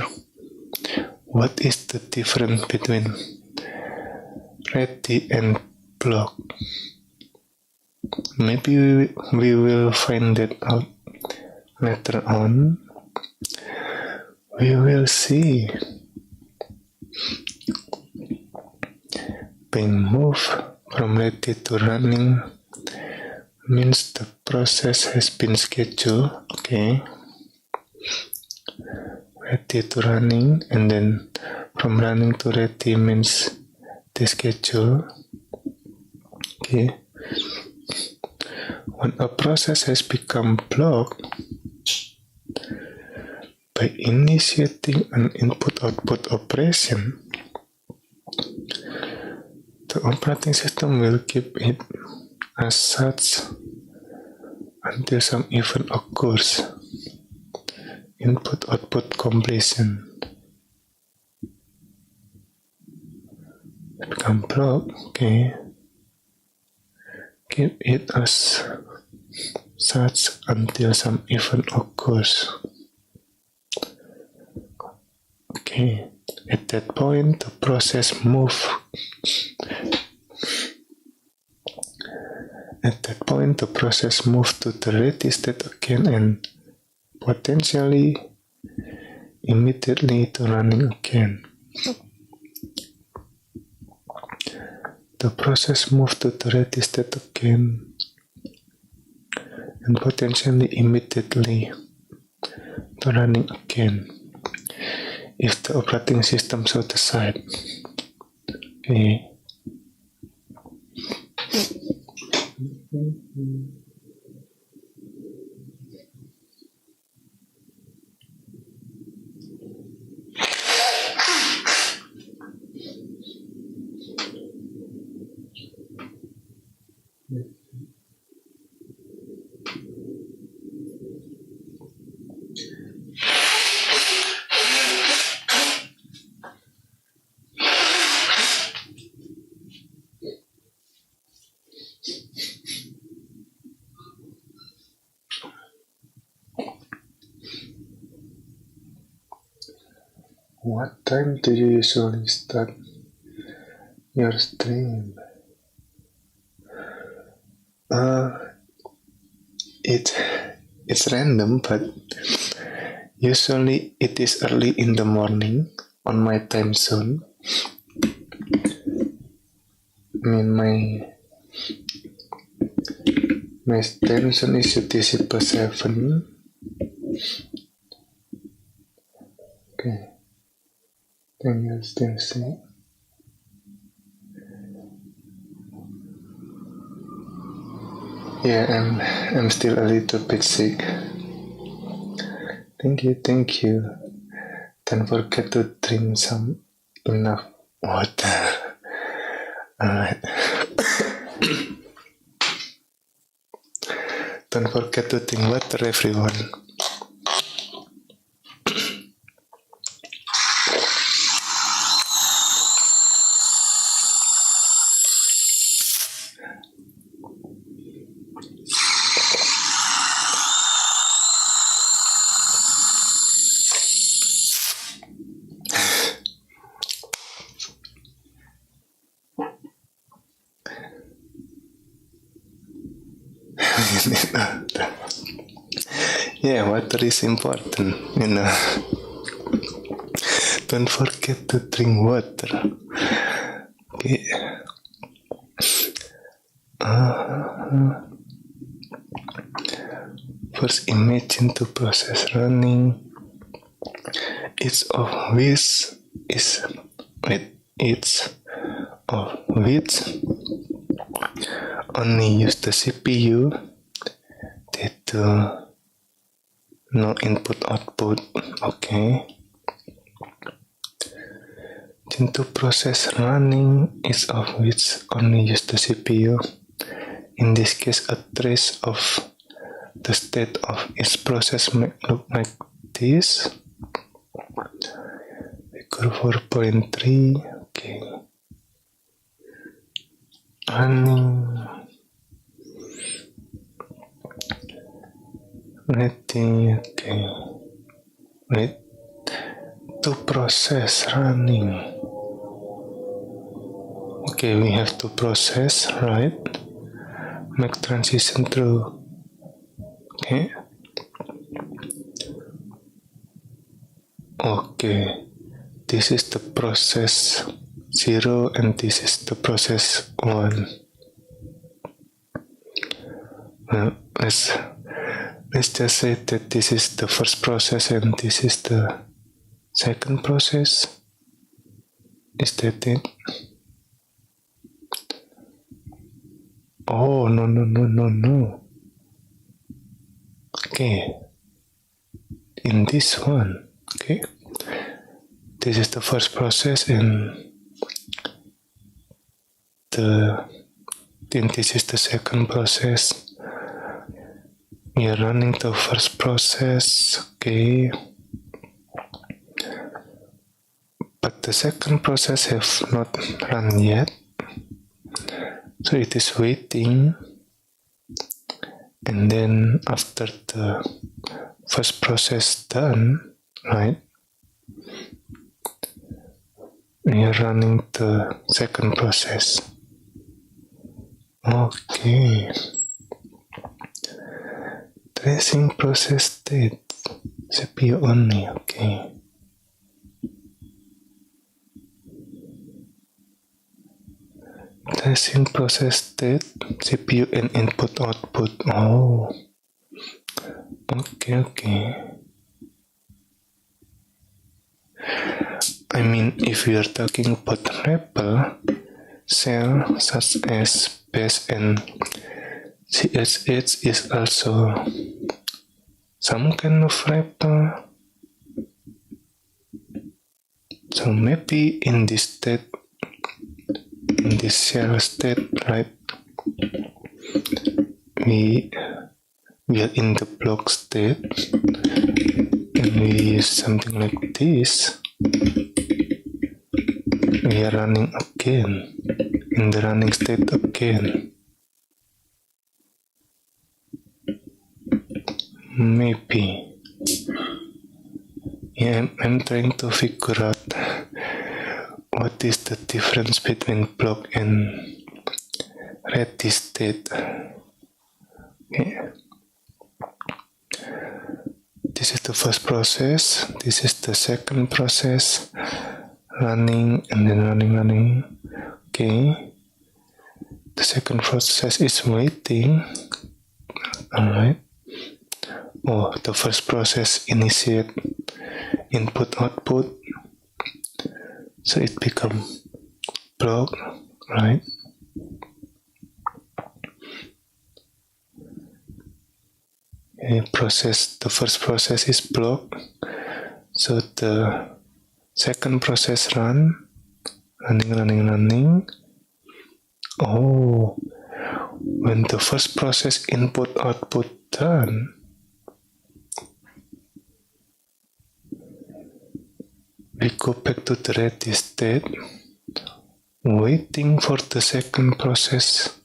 what is the difference between ready and block? Maybe we will find that out later on. We will see. Being moved from ready to running means the process has been scheduled. Okay. Ready to running, and then from running to ready means the schedule. Okay. When a process has become blocked by initiating an input-output operation, the operating system will keep it as such until some event occurs. Input-output completion. Become blocked, okay. Keep it as such until some event occurs. Okay, at that point, the process moves. At that point, the process moves to the ready state again and potentially immediately to running again. The process moves to the ready state again and potentially immediately to running again if the operating system so decide. Okay. What time do you usually start your stream? It's random, but usually it is early in the morning on my time zone. I mean my time zone is UTC plus 7. Okay. Then you'll still see. Yeah, I'm still a little bit sick. Thank you. Don't forget to drink some enough water. Alright. Don't forget to drink water, everyone. Yeah, water is important, Don't forget to drink water. Okay. First, imagine the process running. Each of which only use the CPU. They do no input-output. Okay. Then the process running, each of which only use the CPU. In this case, a trace of the state of each process may look like this. Figure 4.3. Okay. Running. Ready. Okay. Wait. two process running. Okay, we have two process, right? Make transition through. Okay. Okay. This is the process 0 and this is the process 1. Well, let's just say that this is the first process and this is the second process. Is that it? Oh, no. Okay. In this one, okay. This is the first process and then this is the second process. We are running the first process, okay. But the second process have not run yet. So it is waiting. And then after the first process done, right? We are running the second process. Okay. Tracing process state, CPU only, okay. Tracing process state, CPU and input output. Oh, okay. I mean, if we are talking about REPL, cell such as BASE and CSH is also some kind of REPL. So maybe in this state, in this cell state, right, we are in the block state and we use something like this. We are running again, in the running state again. Maybe. Yeah, I'm trying to figure out what is the difference between block and ready state. Okay. This is the first process, this is the second process, running and then running. Okay. The second process is waiting. Alright. Oh, the first process initiate input output. So it become block, right? The first process is block. So the second process running. Oh, when the first process input output done, we go back to the ready state, waiting for the second process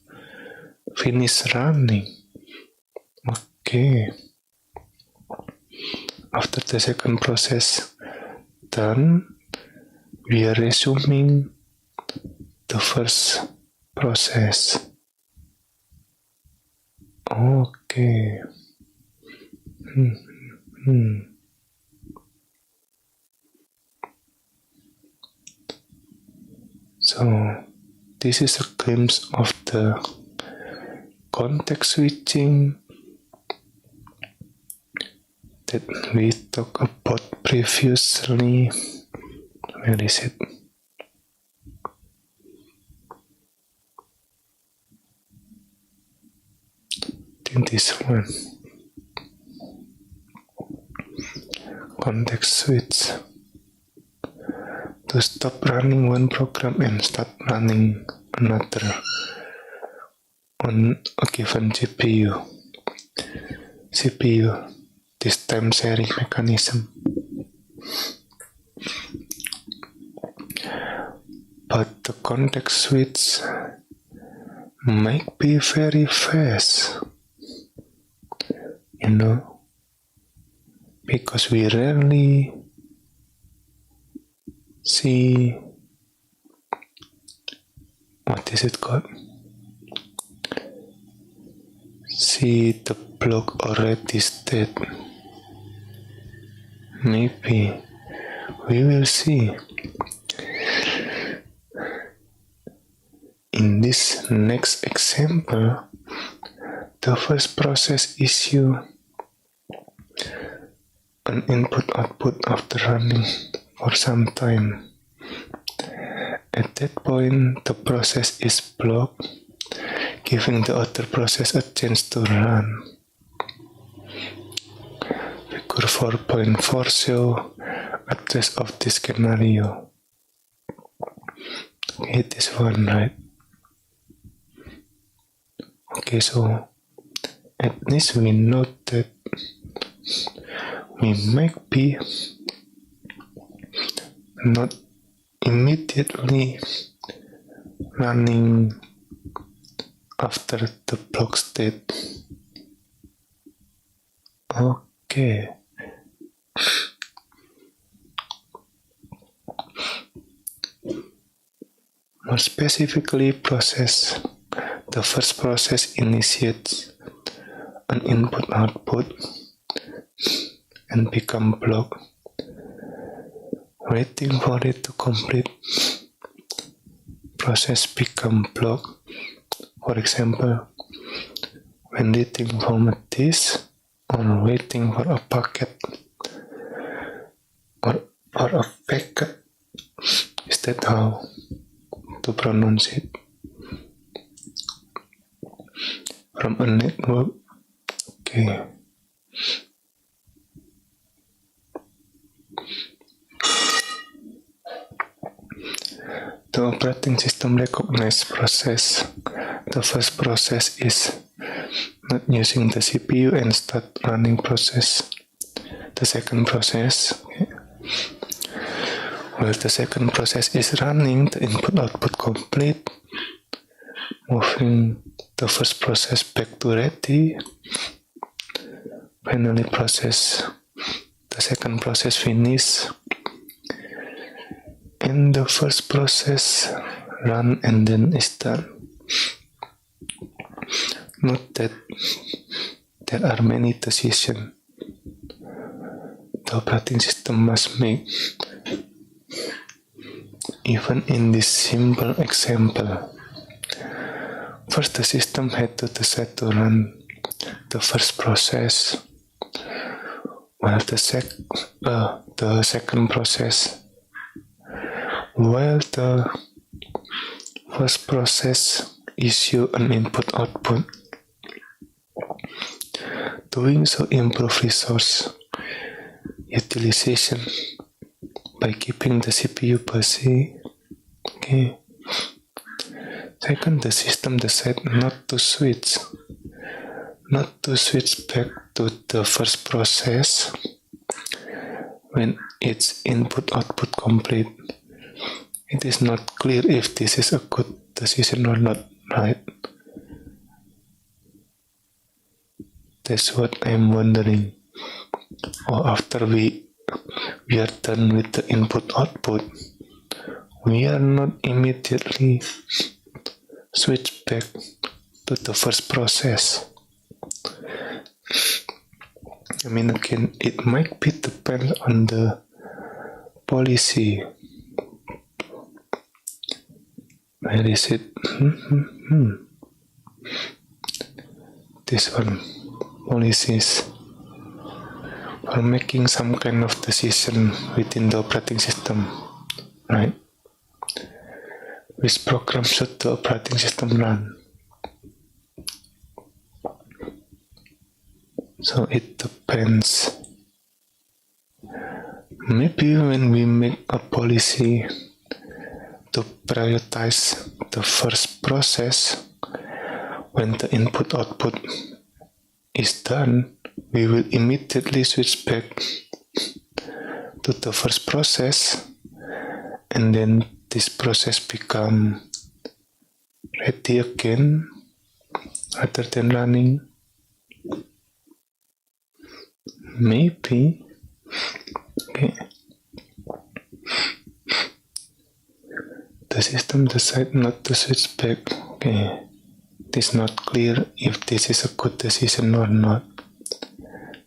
finish running. Okay. After the second process done, we are resuming the first process. Okay. So this is a glimpse of the context switching that we talked about previously. Where is it? In this one. Context switch. To stop running one program and start running another on a given CPU. This time sharing mechanism. But the context switch might be very fast, because we rarely see what is it called? See the block already state. Maybe we will see. In this next example, the first process issue an input-output after running for some time. At that point, the process is blocked, giving the other process a chance to run. Figure 4.4 show address of this scenario. Okay, this one, right? Okay, so at least we know that we might be not immediately running after the block state. Okay. More specifically, the first process initiates an input-output and become blocked, waiting for it to complete. Process become blocked. For example, when reading from a disk or waiting for a packet or for a packet. Is that how to pronounce it? From a network. Okay. The operating system recognizes process. The first process is not using the CPU and start running process. The second process, while the second process is running, the input-output complete, moving the first process back to ready. Finally, the second process finish, and the first process run and then is done. Note that there are many decisions the operating system must make. Even in this simple example, first the system had to decide to run the first process, while the second process, while the first process issue an input-output. Doing so improve resource utilization by keeping the CPU busy. Okay. Second, the system decided not to switch back to the first process when its input-output complete. It is not clear if this is a good decision or not, right? That's what I'm wondering. Or after we are done with the input-output, we are not immediately switch back to the first process. I mean, again, it might be depend on the policy. Where is it? This one, policies for making some kind of decision within the operating system, right? Which program should the operating system run? So it depends. Maybe when we make a policy to prioritize the first process, when the input-output is done, we will immediately switch back to the first process, and then this process become ready again rather than running. Maybe. Okay. system decides not to switch back. Okay, it is not clear if this is a good decision or not.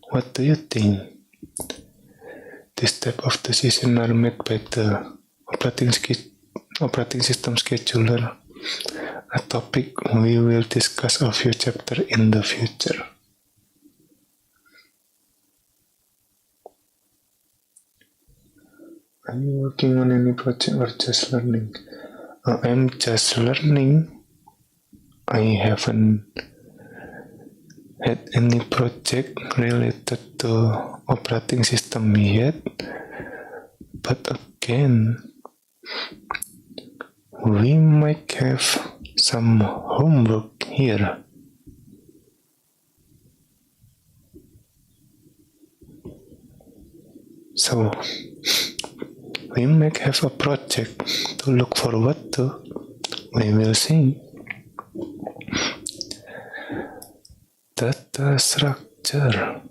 What do you think? This type of decision are made by the operating system scheduler, a topic we will discuss a few chapters in the future. Are you working on any project or just learning? I'm just learning. I haven't had any project related to operating system yet, but again, we might have some homework here. So, we might have a project to look forward to. We will see. Data structure.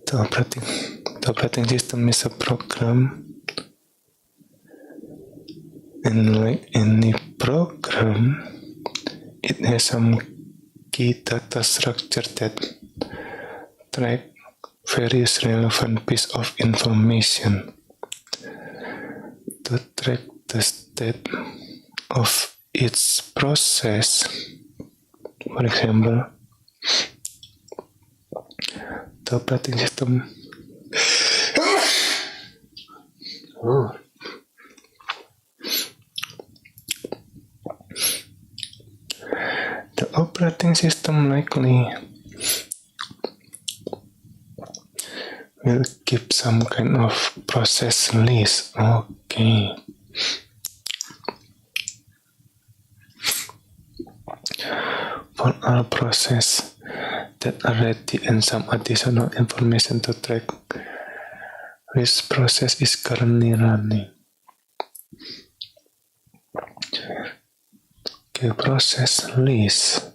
The operating system is a program, and like any program, it has some key data structure that track various relevant pieces of information. To track the state of its process, for example, the operating system the operating system likely will keep some kind of process list. Okay. For all process that are ready and some additional information to track which process is currently running. Okay, process list.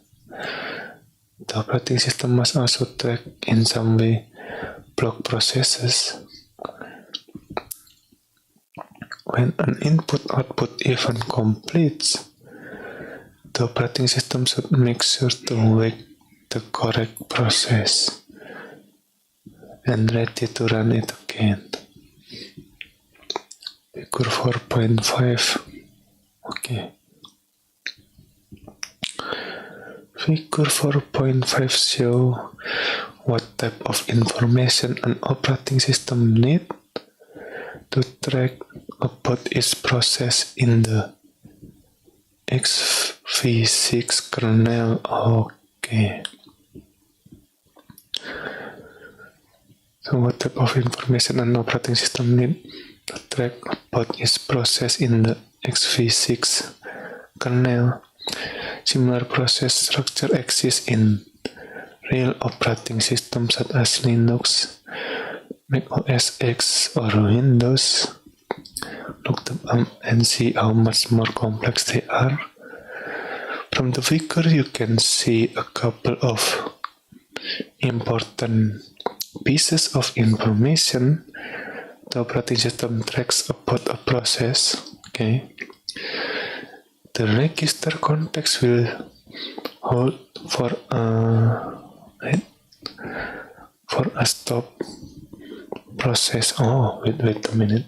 The operating system must also track in some way block processes. When an input-output event completes, the operating system should make sure to wake the correct process and ready to run it again. Figure 4.5. Okay. Figure 4.5 show what type of information an operating system needs to track about its process in the x86 kernel. Okay. So what type of information an operating system needs to track about its process in the x86 kernel? Similar process structure exists in real operating systems such as Linux, Mac OS X, or Windows. Look them up and see how much more complex they are. From the figure, you can see a couple of important pieces of information the operating system tracks about a process. Okay. The register context will hold for a stop process. Wait a minute.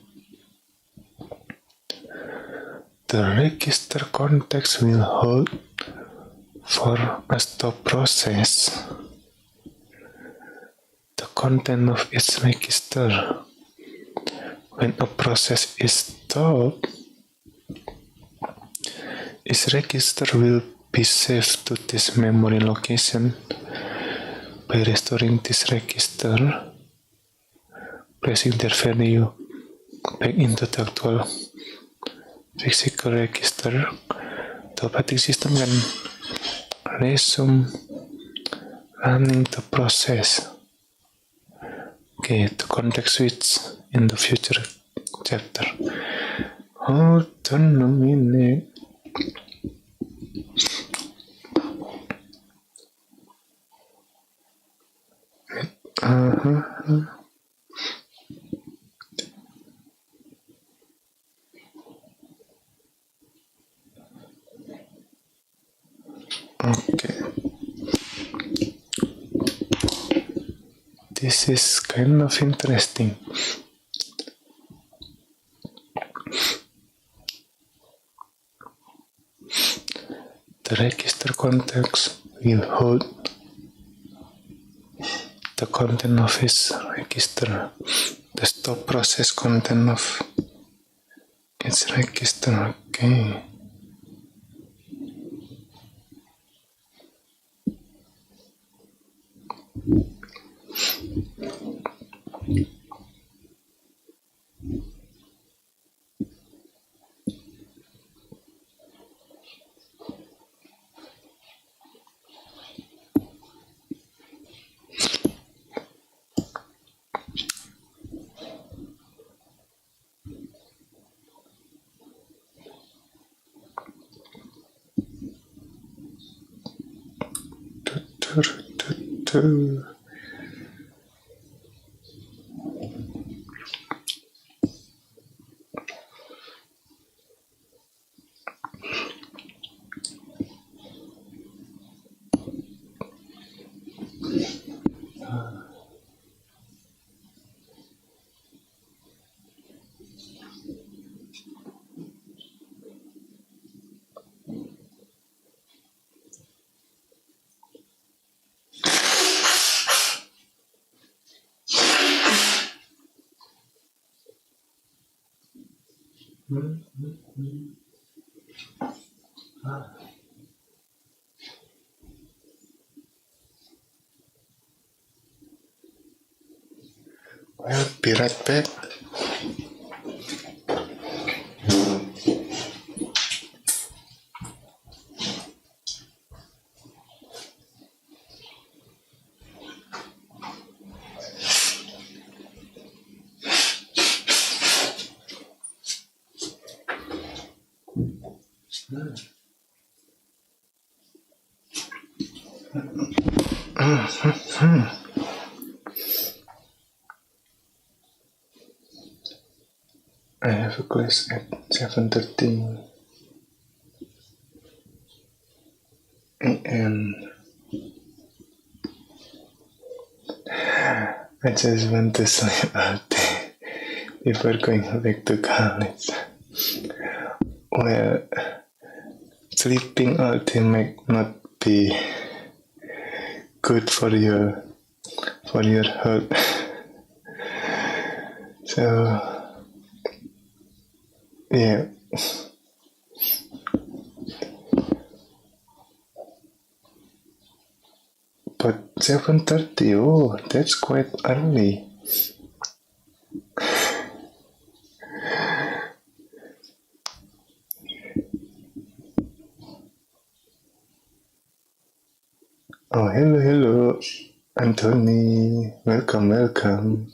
The register context will hold for a stop process the content of its register. When a process is stopped, its register will be saved to this memory location. By restoring this register, placing their value back into the actual physical register, the operating system can resume running the process. Okay, the context switch in the future chapter. Hold on a minute. Okay. This is kind of interesting. The register context will hold the content of its register. The stop process content of its register. Okay. I'll be right back. I have a class at 7:30 a.m. I just want to sleep all day before going back to college. Well, sleeping all day might not be good for your health. So yeah. But 7:30, oh, that's quite early. Oh, hello, Anthony. Welcome.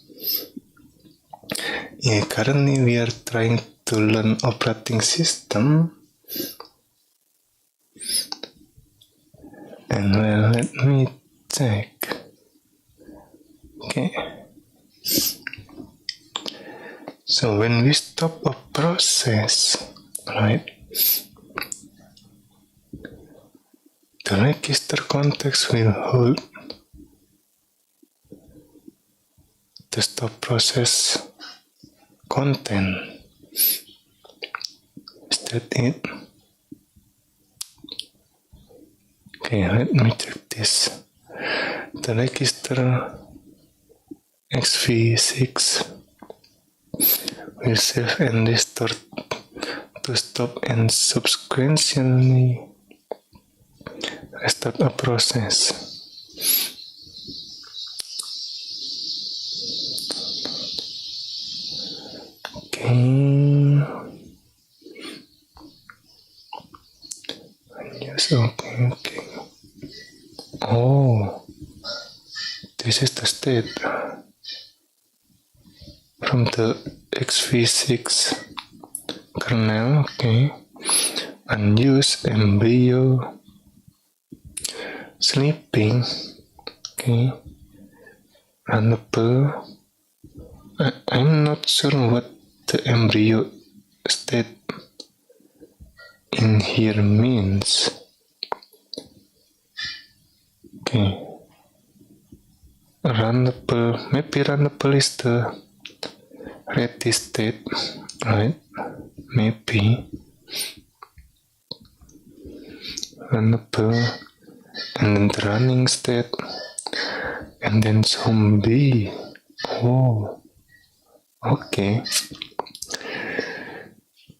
Yeah, currently we are trying to learn operating system. And well, let me check. Okay. So when we stop a process, right, the register context will hold the stop process content. Is that it? Okay, let me check this. The register xv6 will save and restore to stop and subsequently restart a process. Okay. Yes, okay. Oh, this is the state from the xv6 kernel. Okay. Unused embryo sleeping. Okay. Runnable. I'm not sure what the embryo state in here means. Okay. Runnable, maybe runnable is the ready state, right? Maybe runnable, and then the running state, and then zombie. Oh, okay.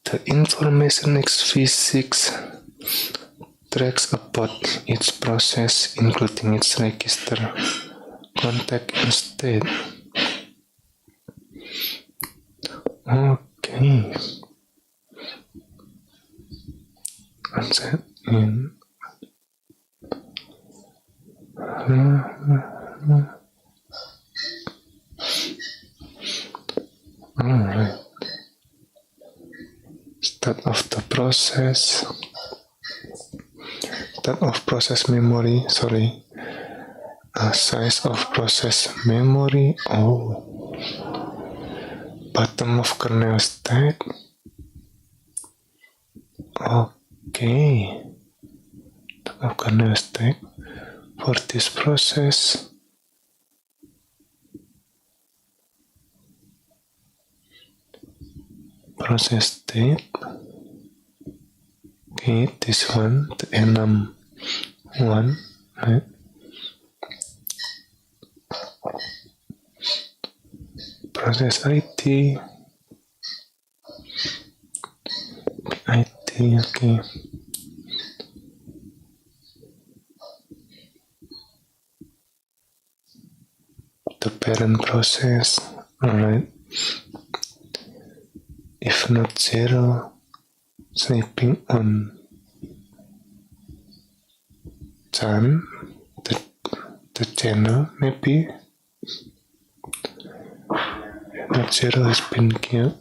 The information x-physics tracks about each process, including its register, context, and state. Okay. And set in. Alright. Start of the process. Start of process memory, sorry. Size of process memory. Oh. Bottom of kernel stack. Okay. Bottom of kernel stack for this process. Process state. Okay, this one, the enum one, right? Process ID, okay. The parent process, alright. If not zero, sniping on Chan, the channel maybe. Not zero has been killed.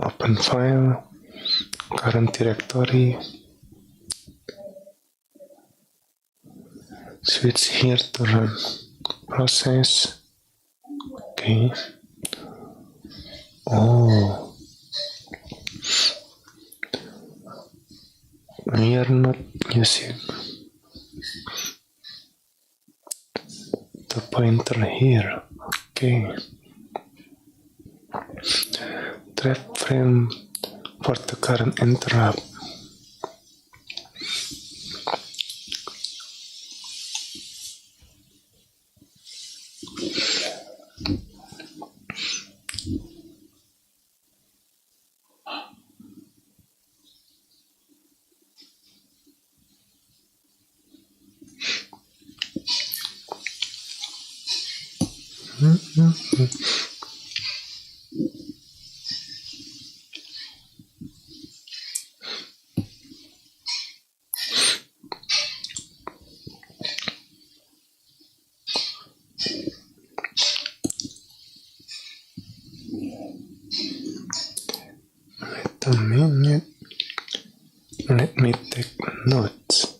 Open file, current directory. Switch here to run process. Okay. Oh. We are not using the pointer here. Okay. Trap frame for the current interrupt. Wait a minute. Let me take notes.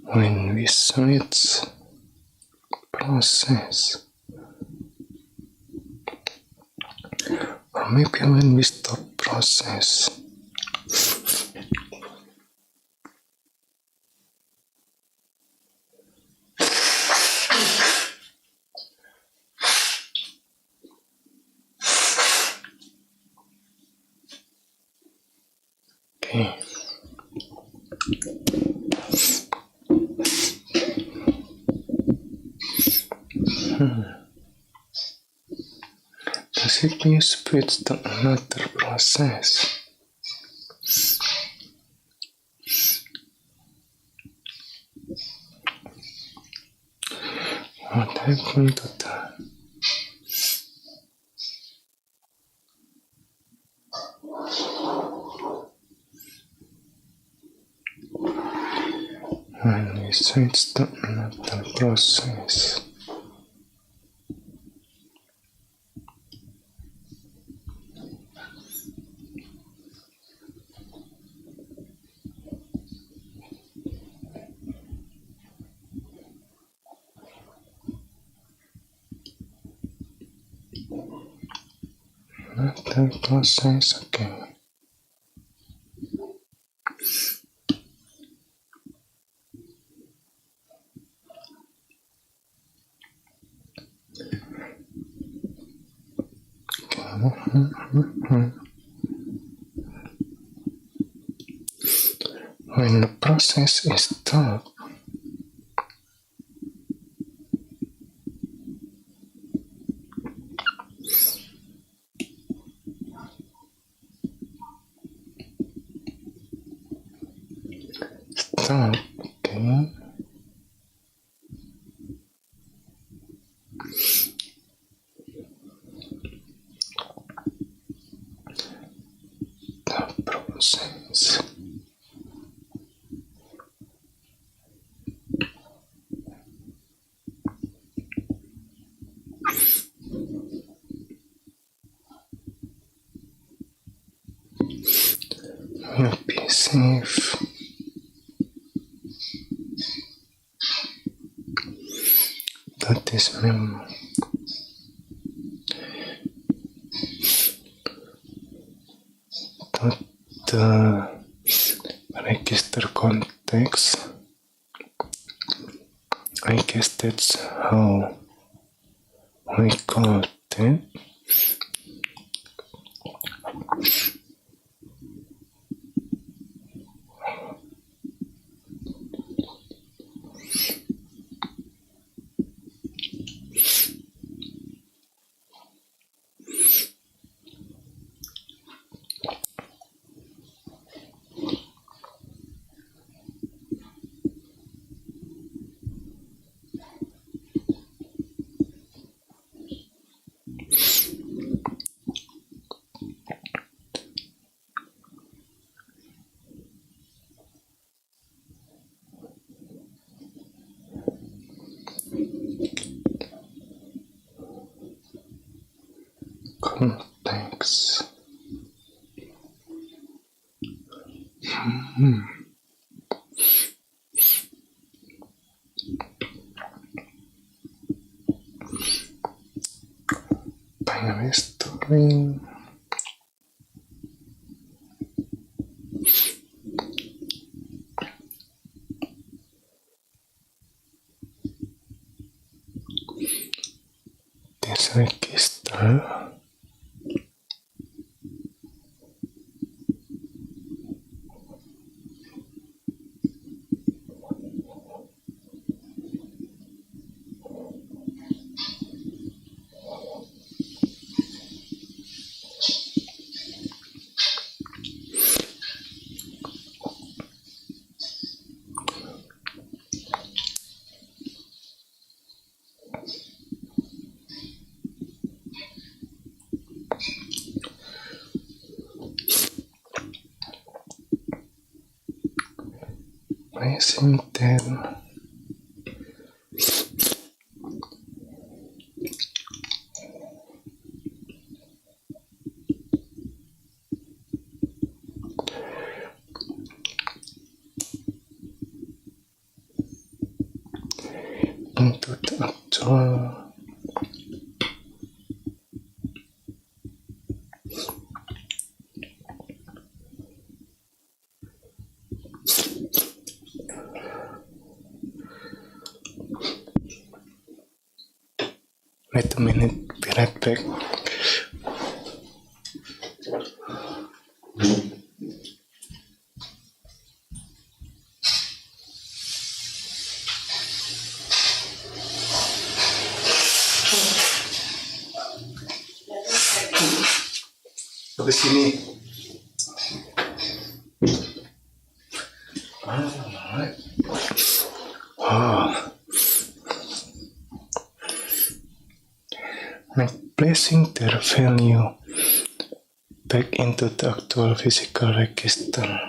When we switch process, or maybe when we stop process. Okay. The CPU switch to another process. Welcome to the when we switch the metal process. Metal process again. When the process is stopped, okay. The process. Will be safe. That is memo. That the register context. I guess that's how we call it. Context. By restoring this register, pressing then into the actual wait a minute, be right back. Ke sini. Oh. passing their value back into the actual physical register.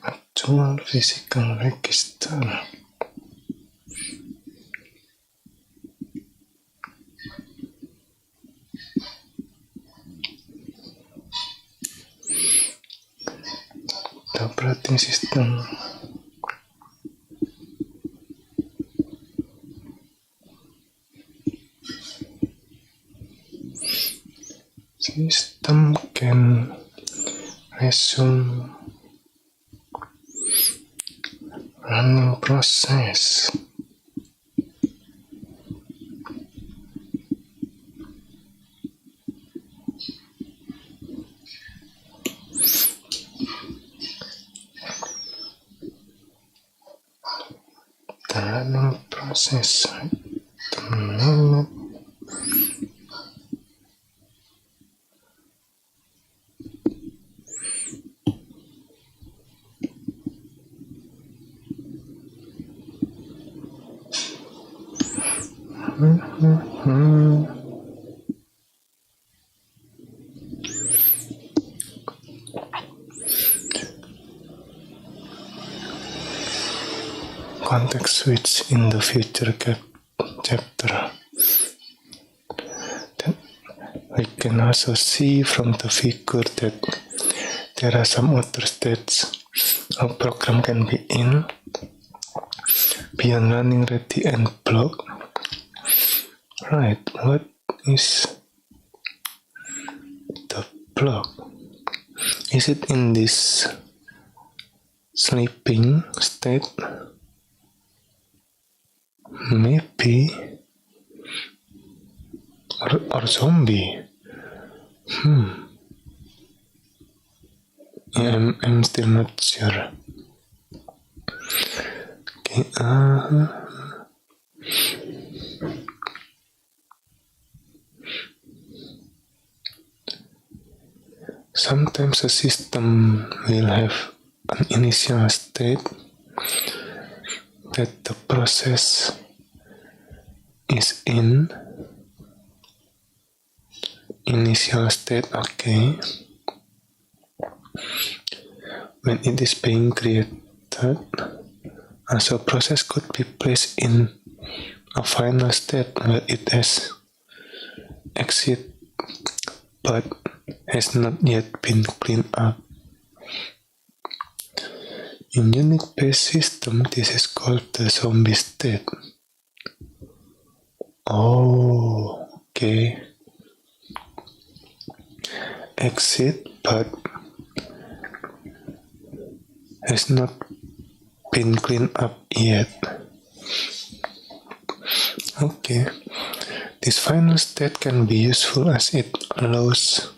Actual physical register. The operating system can resume running process. The running process, the minute context switch in the future chapter. Then we can also see from the figure that there are some other states a program can be in beyond running ready and block. Right, what is the block? Is it in this sleeping state? Maybe. Or zombie. Yeah, I'm still not sure. Okay, sometimes a system will have an initial state that the process is in. Initial state, okay. When it is being created, so a process could be placed in a final state where it has exit but has not yet been cleaned up. In Unix-based system, this is called the zombie state. Oh, okay. Exit but has not been cleaned up yet. Okay. This final state can be useful as it allows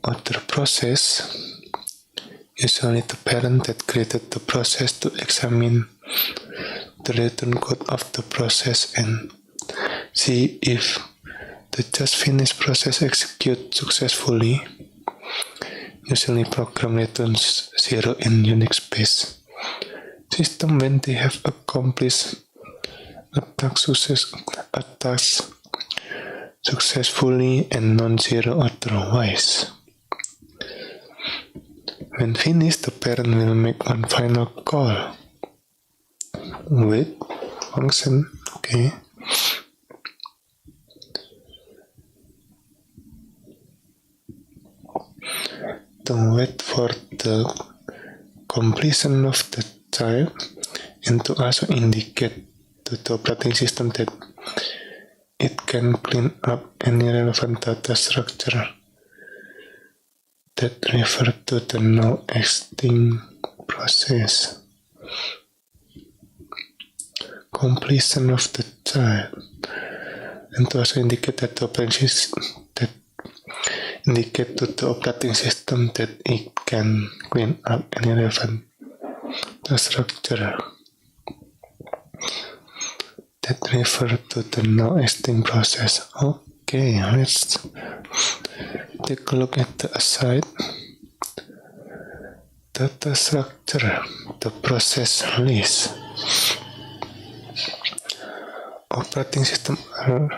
other process, usually the parent that created the process, to examine the return code of the process and see if the just finished process executes successfully. Usually program returns 0 in Unix-based system when they have accomplished a task successfully and non-zero otherwise. When finished, the parent will make one final call with function, okay. To wait for the completion of the child and to also indicate to the operating system that it can clean up any relevant data structure that refer to the now existing process. Completion of the child, and to also indicate that the operating system indicate to the operating system that it can clean up any relevant structure that refer to the now existing process. Okay, let's take a look at the aside. Data structure, the process list. Operating system error.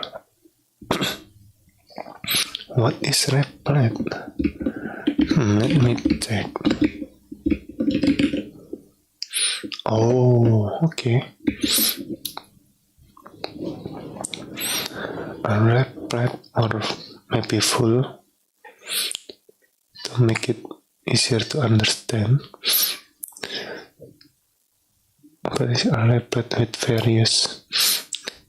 What is replet? Let me check. Oh, okay. A replet or maybe full to make it easier to understand. But it's a replet with various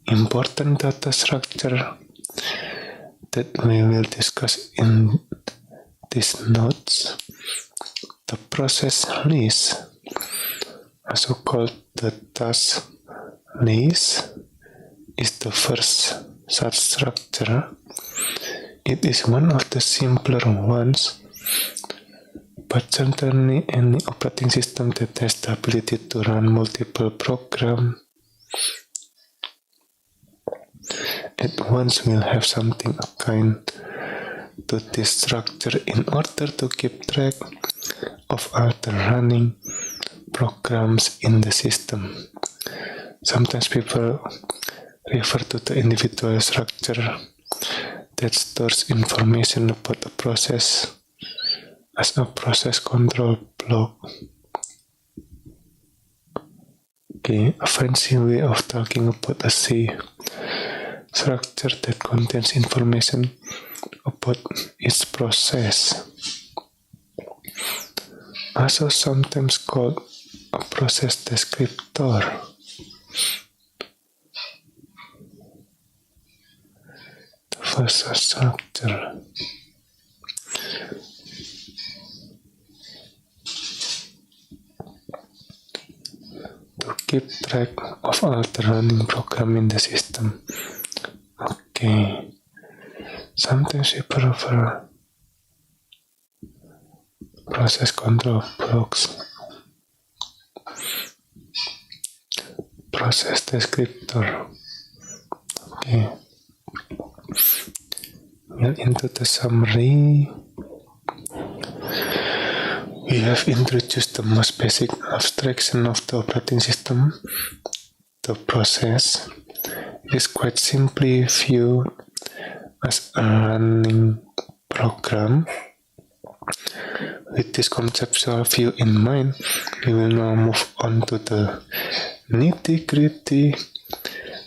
important data structure that we will discuss in these notes. The process list, also called the task list, is the first such structure. It is one of the simpler ones, but certainly any operating system that has the ability to run multiple programs at once will have something akin to this structure in order to keep track of all the running programs in the system. Sometimes people refer to the individual structure that stores information about a process as a process control block. Okay, a fancy way of talking about a C structure that contains information about each process. Also sometimes called a process descriptor. The first structure. To keep track of all the running program in the system. Okay. Sometimes we prefer process control blocks. Process descriptor. Okay. Well, into the summary. We have introduced the most basic abstraction of the operating system, the process. It is quite simply viewed as a running program. With this conceptual view in mind, we will now move on to the nitty-gritty,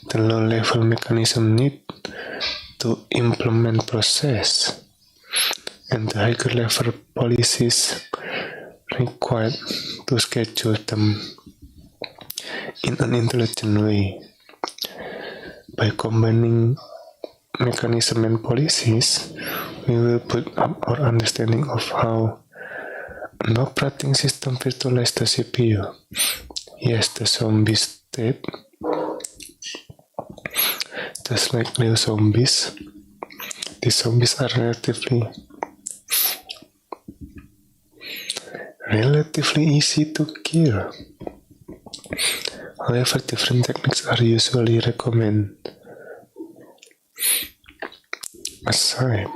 the low-level mechanism need to implement process, and the higher-level policies required to schedule them in an intelligent way. By combining mechanism and policies, we will put up our understanding of how an operating system virtualizes the CPU. Yes, the zombie state, just like real zombies. These zombies are relatively easy to kill. However, different techniques are usually recommended. Aside,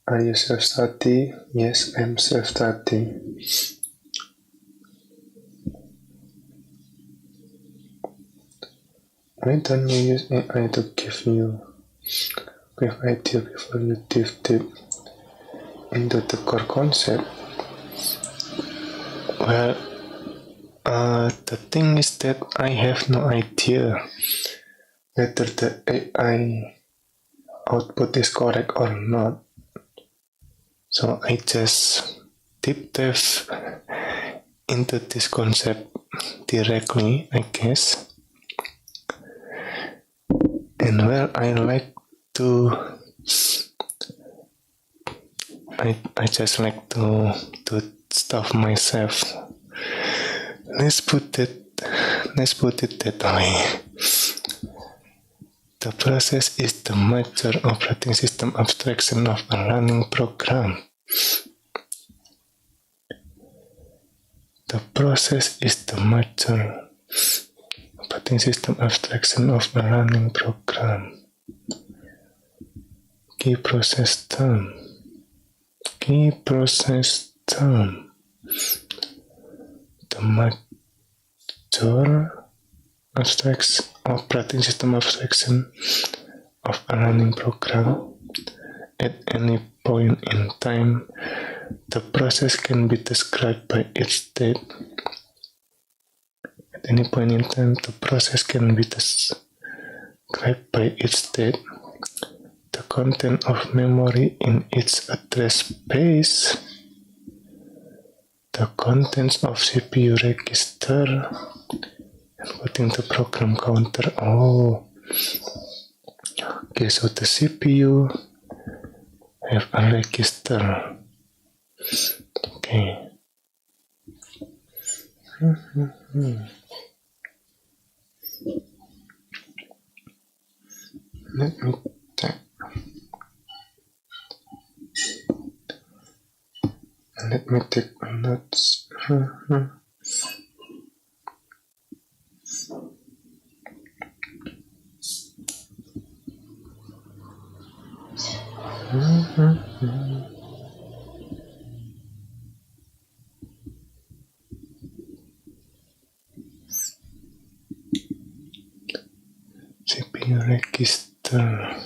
are you self-study? Yes, I'm self-study. Why don't you use AI to give you a quick idea before you dive deep into the core concept? Well, the thing is that I have no idea whether the AI output is correct or not. So I just deep dive into this concept directly, I guess. And well, I like to I just like to do stuff myself. Let's put it that way. The process is the major operating system abstraction of a running program. The process is the major operating system abstraction of a running program. Key process term. The major operating system abstraction of a running program. At any point in time, the process can be described by its state. At any point in time, the process can be described by its state. The content of memory in its address space, the contents of CPU register, including the program counter. Okay, so the CPU have a register. Okay. Let me check. Let me take notes. CPU register.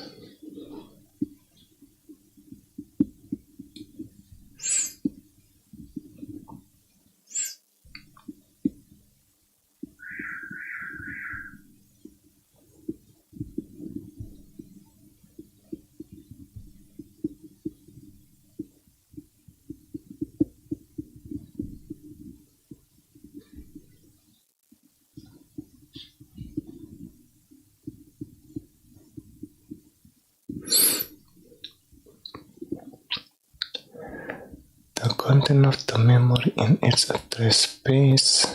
The content of the memory in its address space,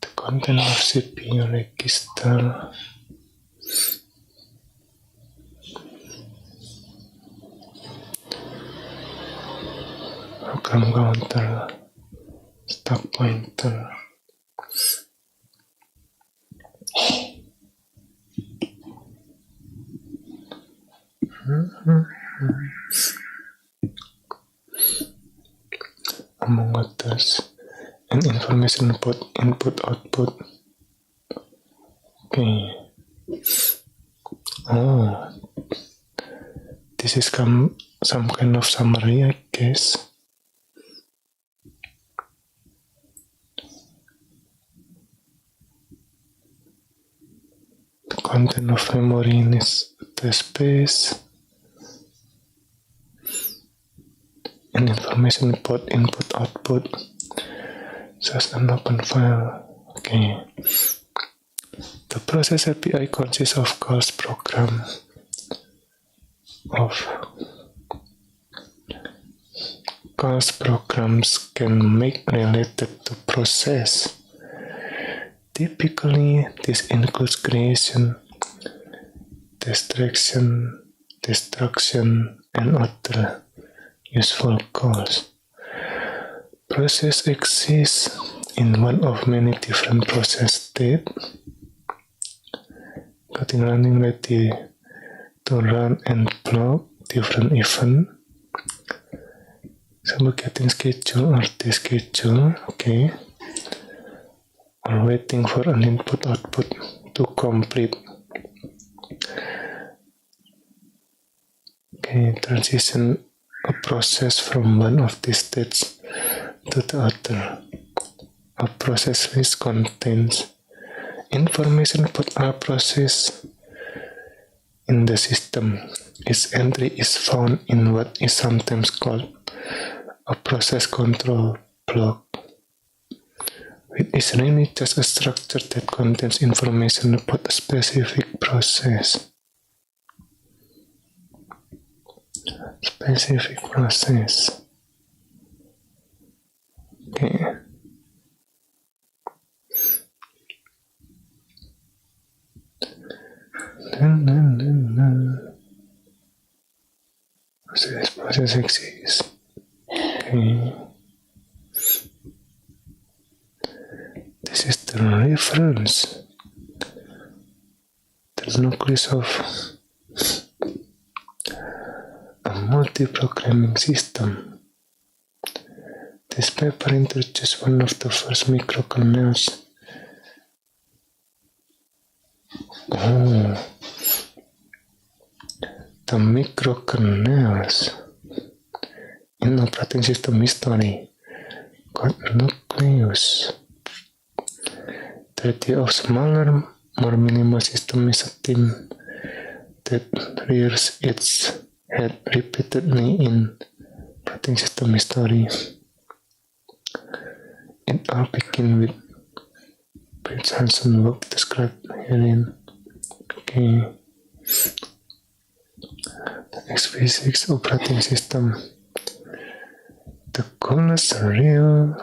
the content of CPU register, program counter, stack pointer. Among others, and information input output. Okay. This is some kind of summary, I guess. The content of memory in the space. And information input output, just an open file. Okay. The process API consists of calls program programs can make related to process. Typically, this includes creation, destruction, and other useful calls. Process exists in one of many different process states, getting running ready to run and block different events. So getting schedule or deschedule, okay, or waiting for an input output to complete. Okay, transition a process from one of these states to the other. A process list contains information about a process in the system. Its entry is found in what is sometimes called a process control block, which is really just a structure that contains information about a specific process. specific process. Okay. Process exists. Okay. This is the reference. The nucleus of a multi-programming system. This paper introduces one of the first microkernels. The microkernels in operating system history called nucleus. The idea of smaller, more minimal system is a theme that rears its head repeatedly in operating system history. It all began with Fritz Hansen's work described herein. Okay. The x86 operating system. The coolest real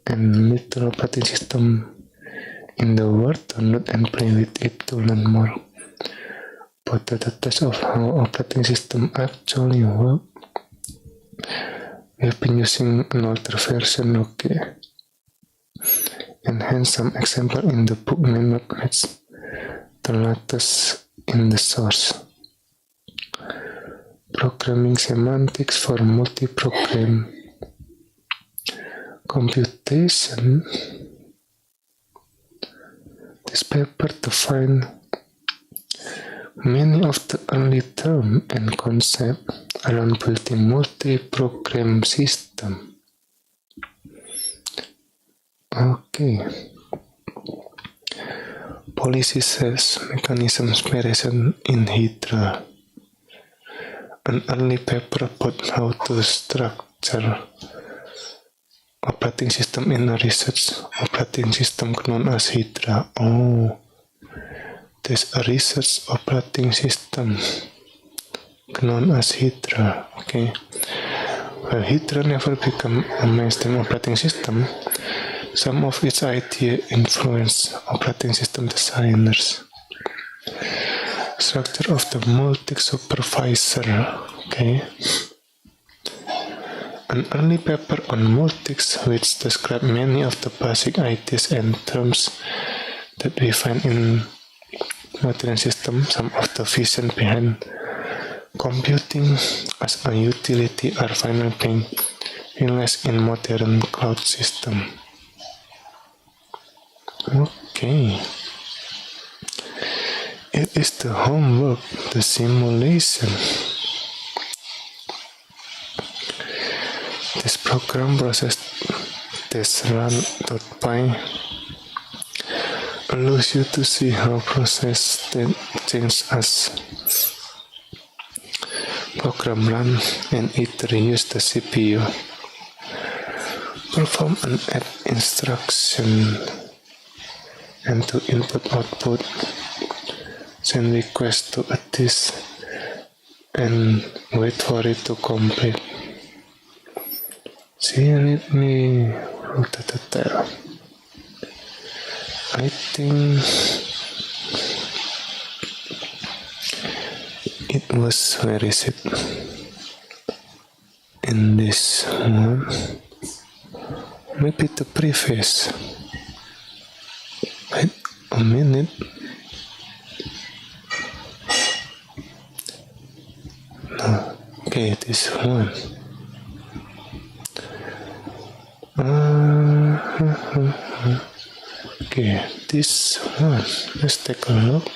and little operating system in the world. Download and play with it to learn more about the details of how operating system actually work. We have been using an older version, okay, and hence some example in the book may not match the latest in the source. Programming semantics for multi-program computation. This paper defined many of the early terms and concepts around building multi-program system. Okay. Policy cells mechanisms present in Hydra. An early paper about how to structure operating system in a research operating system known as Hydra. Oh, there's a research operating system known as Hydra. Okay. Well, Hydra never became a mainstream operating system. Some of its ideas influenced operating system designers. Structure of the multi-supervisor. Okay. An early paper on multics which described many of the basic ideas and terms that we find in modern systems. Some of the vision behind computing as a utility are finally being realized in modern cloud system. Okay. It is the homework, the simulation. This program process test_run.py allows you to see how process change as program run and it reuse the CPU. Perform an add instruction and to input/output. Send request to add this and wait for it to complete. See, let me look at the detail. I think it was, where is it? In this one. Maybe the previous. Wait a minute. No. Okay, this one. Okay, this one. Let's take a look.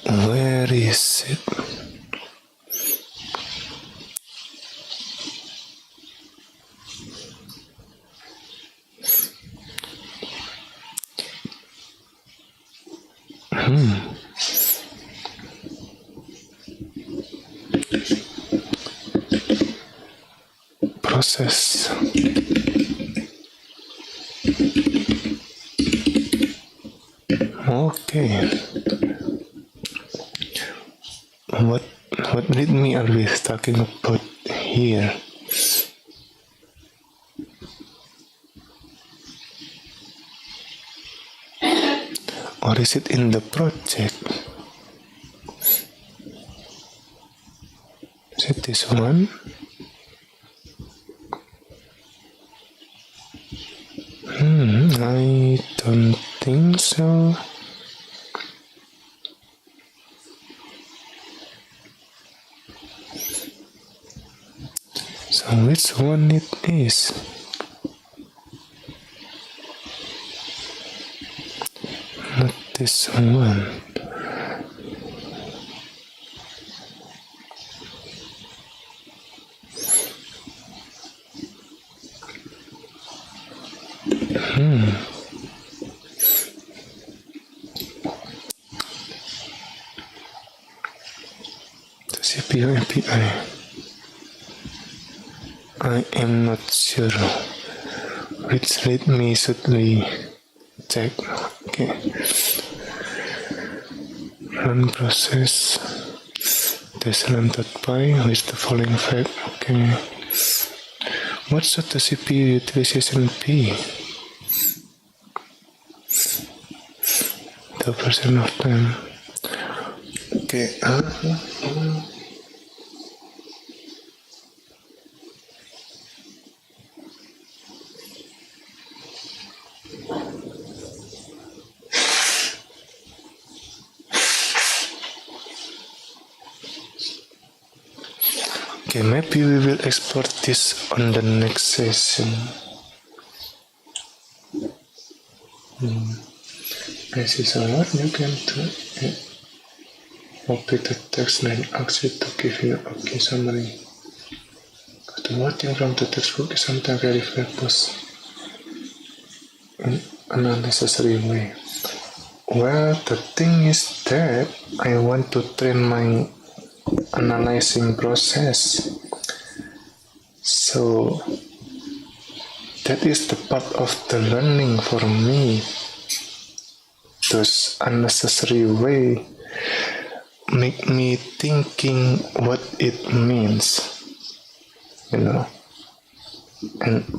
Where is it? process. Okay. What README are we talking about here? Or is it in the project? Is it this one? I don't think so. So which one it is? Not this one. The CPU API. I am not sure which README should we check. Okay. Run process test.py with the following fact. Okay. What should the CPU utilization be? The percent of time. Okay. Okay, maybe we will explore this on the next session. This is a lot you can do. Copy the text and ask it to give you a key summary. Because the wording from the textbook is sometimes very verbose in an unnecessary way. Well, the thing is that I want to train my analyzing process, so that is the part of the learning for me. Those unnecessary way make me thinking what it means, and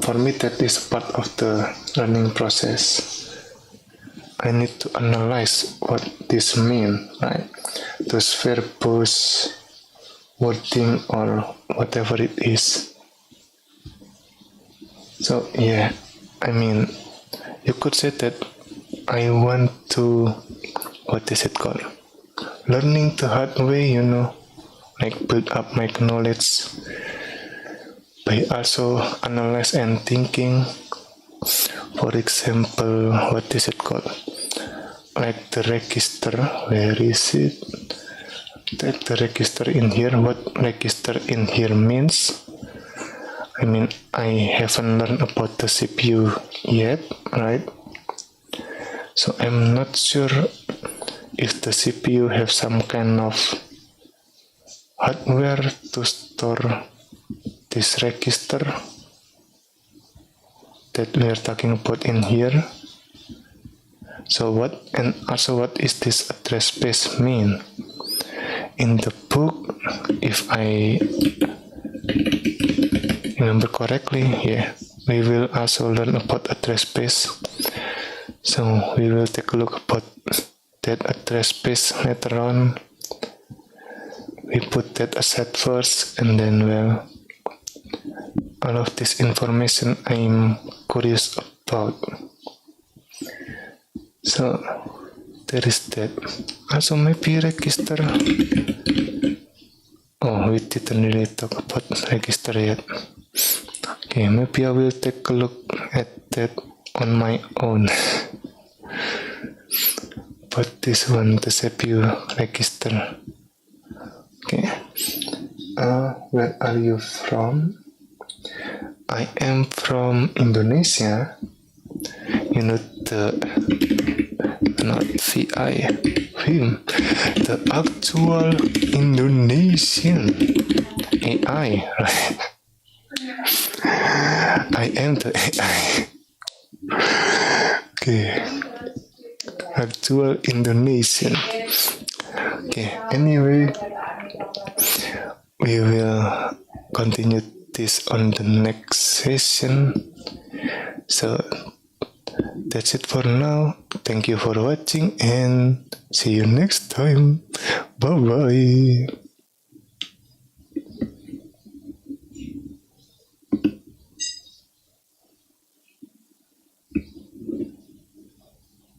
for me that is part of the learning process. I need to analyze what this means, right? Those verbose wording or whatever it is. So yeah, I mean, you could say that I want to, what is it called? Learning the hard way, like build up my knowledge by also analyze and thinking. For example, what is it called? Like the register, where is it? Take the register in here. What register in here means? I mean, I haven't learned about the CPU yet, right? So I'm not sure if the CPU have some kind of hardware to store this register that we are talking about in here. So what is this address space mean? In the book, if I remember correctly, yeah, we will also learn about address space. So we will take a look about that address space later on. We put that aside first, and then, well, all of this information I'm curious about. So there is that. Also maybe register. Oh, we didn't really talk about register yet. Okay, maybe I will take a look at that on my own. But this one, the CPU register. Okay. Where are you from? I am from Indonesia. Not VI, the actual Indonesian AI, right? I am the AI. Okay, virtual Indonesian. Okay, anyway, we will continue this on the next session. So that's it for now. Thank you for watching and see you next time. Bye bye.